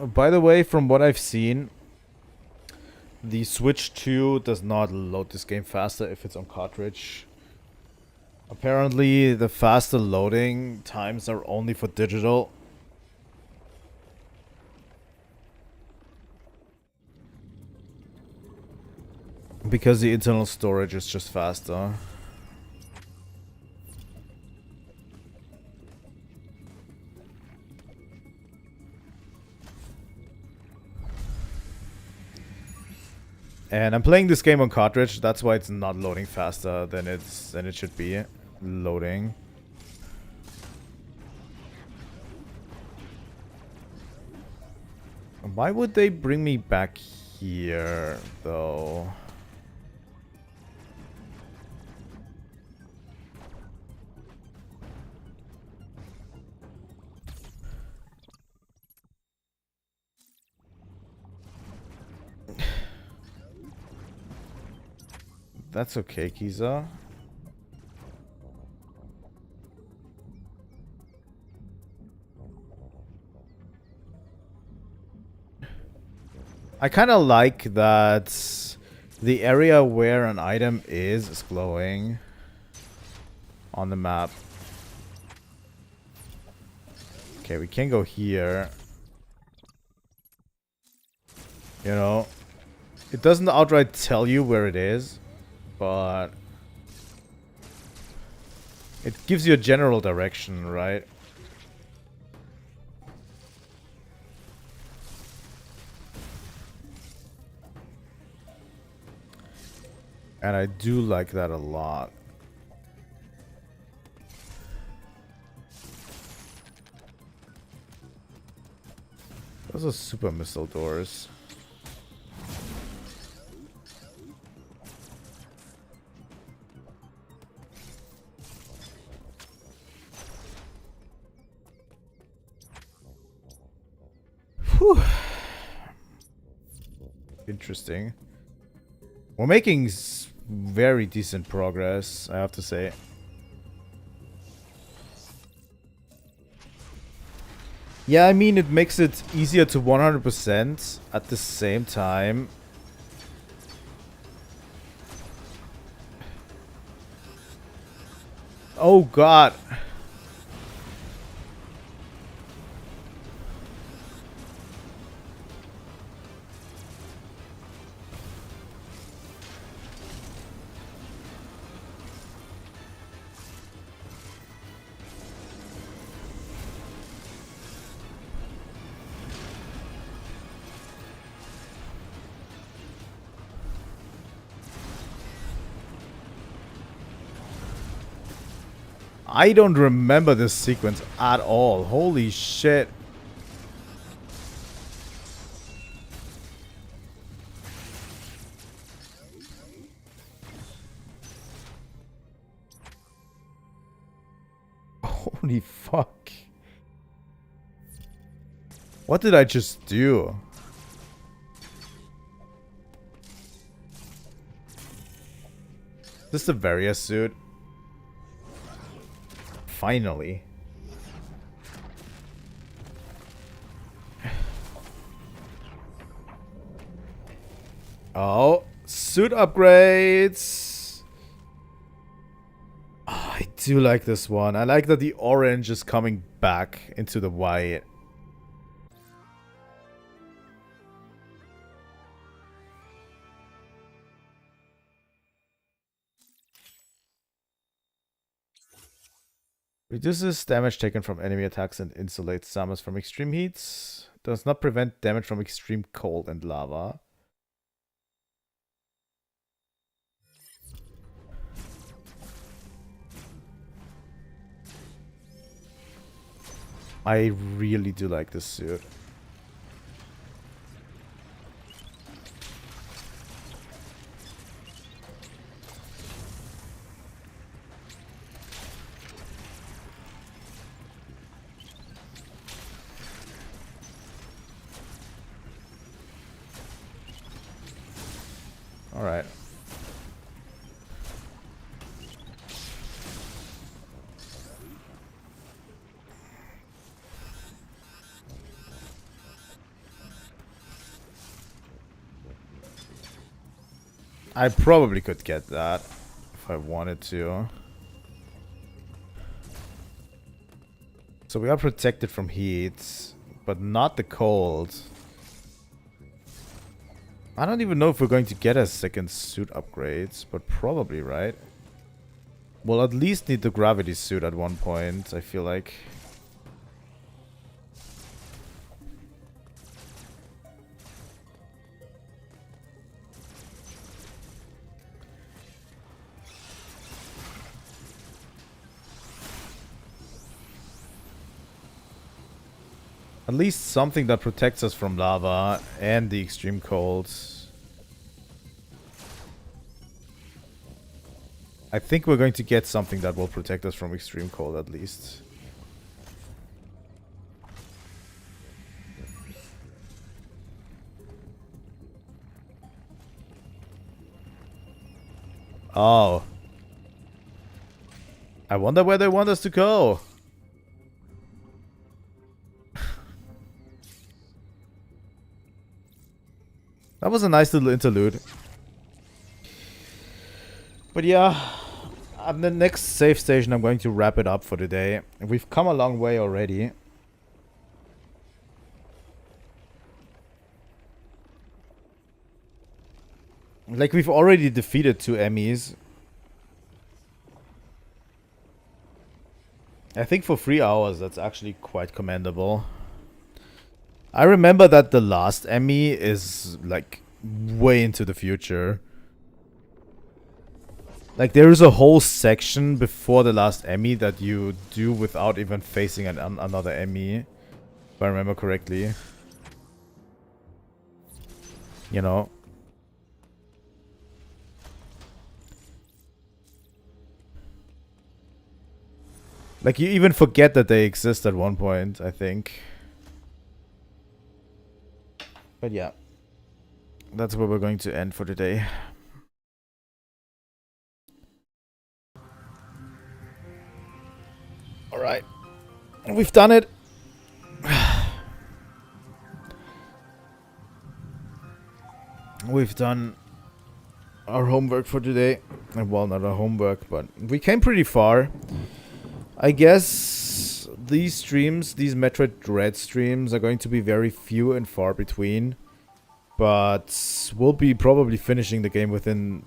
By the way, from what I've seen, the Switch 2 does not load this game faster if it's on cartridge. Apparently, the faster loading times are only for digital. Because the internal storage is just faster. And I'm playing this game on cartridge, that's why it's not loading faster than it should be loading. Why would they bring me back here, though? That's okay, Kiza. I kind of like that the area where an item is glowing. on the map. Okay, we can go here. You know, it doesn't outright tell you where it is, but it gives you a general direction, right? And I do like that a lot. Those are super missile doors. Whew. Interesting. We're making very decent progress, I have to say. Yeah, I mean, it makes it easier to 100% at the same time. Oh god. I don't remember this sequence at all. Holy shit. Holy fuck. What did I just do? This is the Varia suit. Finally. Oh, suit upgrades. Oh, I do like this one. I like that the orange is coming back into the white. Reduces damage taken from enemy attacks and insulates Samus from extreme heats. Does not prevent damage from extreme cold and lava. I really do like this suit. All right. I probably could get that if I wanted to. So we are protected from heat, but not the cold. I don't even know if we're going to get a second suit upgrades, but probably, right? We'll at least need the gravity suit at one point, I feel like. At least something that protects us from lava and the extreme cold. I think we're going to get something that will protect us from extreme cold at least. Oh. I wonder where they want us to go. That was a nice little interlude. But yeah, On the next save station, I'm going to wrap it up for today. We've come a long way already. Like, we've already defeated 2 Emmys. I think for 3 hours, that's actually quite commendable. I remember that the last Emmy is, like, way into the future. Like, there is a whole section before the last Emmy that you do without even facing another Emmy. If I remember correctly. You know. Like, you even forget that they exist at one point, I think. But yeah. That's where we're going to end for today. Alright. We've done it. We've done our homework for today. Well, not our homework, but we came pretty far. I guess these streams, these Metroid Dread streams, are going to be very few and far between. But we'll be probably finishing the game within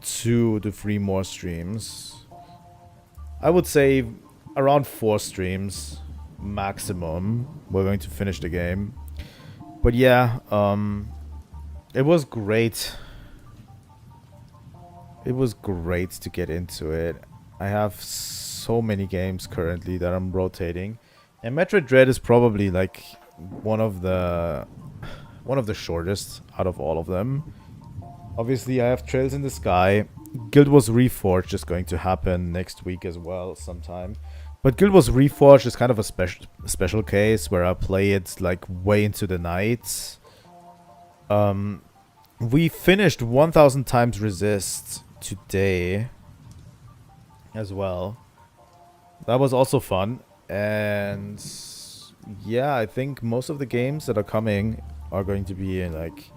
2 to 3 more streams. I would say around 4 streams maximum. We're going to finish the game. But yeah, it was great. It was great to get into it. I have so many games currently that I'm rotating, and Metroid Dread is probably like one of the shortest out of all of them. Obviously, I have Trails in the Sky. Guild Wars Reforged is going to happen next week as well sometime. But Guild Wars Reforged is kind of a special case where I play it like way into the night. We finished 1000 times Resist today as well. That was also fun. And yeah, I think most of the games that are coming are going to be like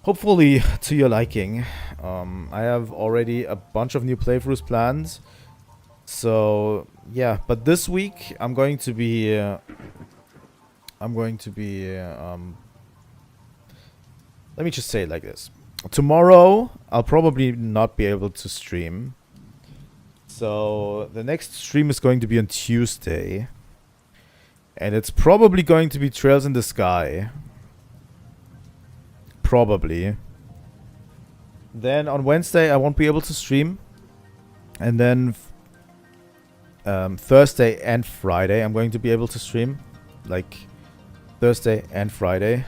hopefully to your liking. I have already a bunch of new playthroughs planned. So yeah, but this week I'm going to be let me just say it like this. Tomorrow I'll probably not be able to stream. So the next stream is going to be on Tuesday. And it's probably going to be Trails in the Sky. Probably. Then on Wednesday I won't be able to stream. And then Thursday and Friday I'm going to be able to stream. Like Thursday and Friday.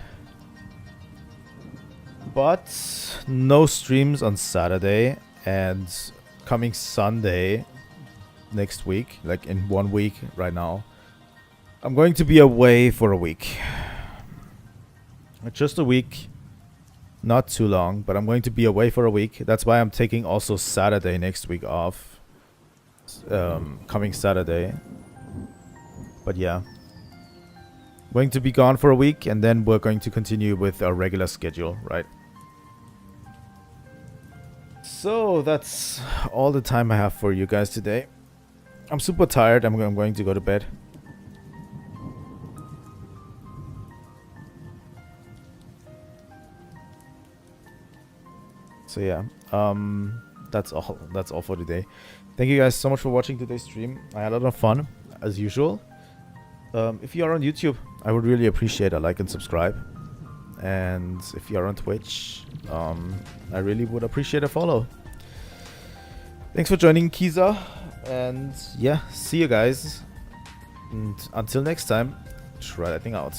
But no streams on Saturday. And coming Sunday next week, like in 1 week right now, I'm going to be away for a week. Just a week. Not too long, but I'm going to be away for a week. That's why I'm taking also Saturday next week off. Coming Saturday. But yeah. Going to be gone for a week, and then we're going to continue with our regular schedule, right? So that's all the time I have for you guys today. I'm super tired. I'm going to go to bed. So yeah, that's all for today. Thank you guys so much for watching today's stream. I had a lot of fun as usual. If you are on YouTube, I would really appreciate a like and subscribe. And if you are on Twitch, I really would appreciate a follow. Thanks for joining, Kiza. And yeah, see you guys. And until next time, Trilightning out.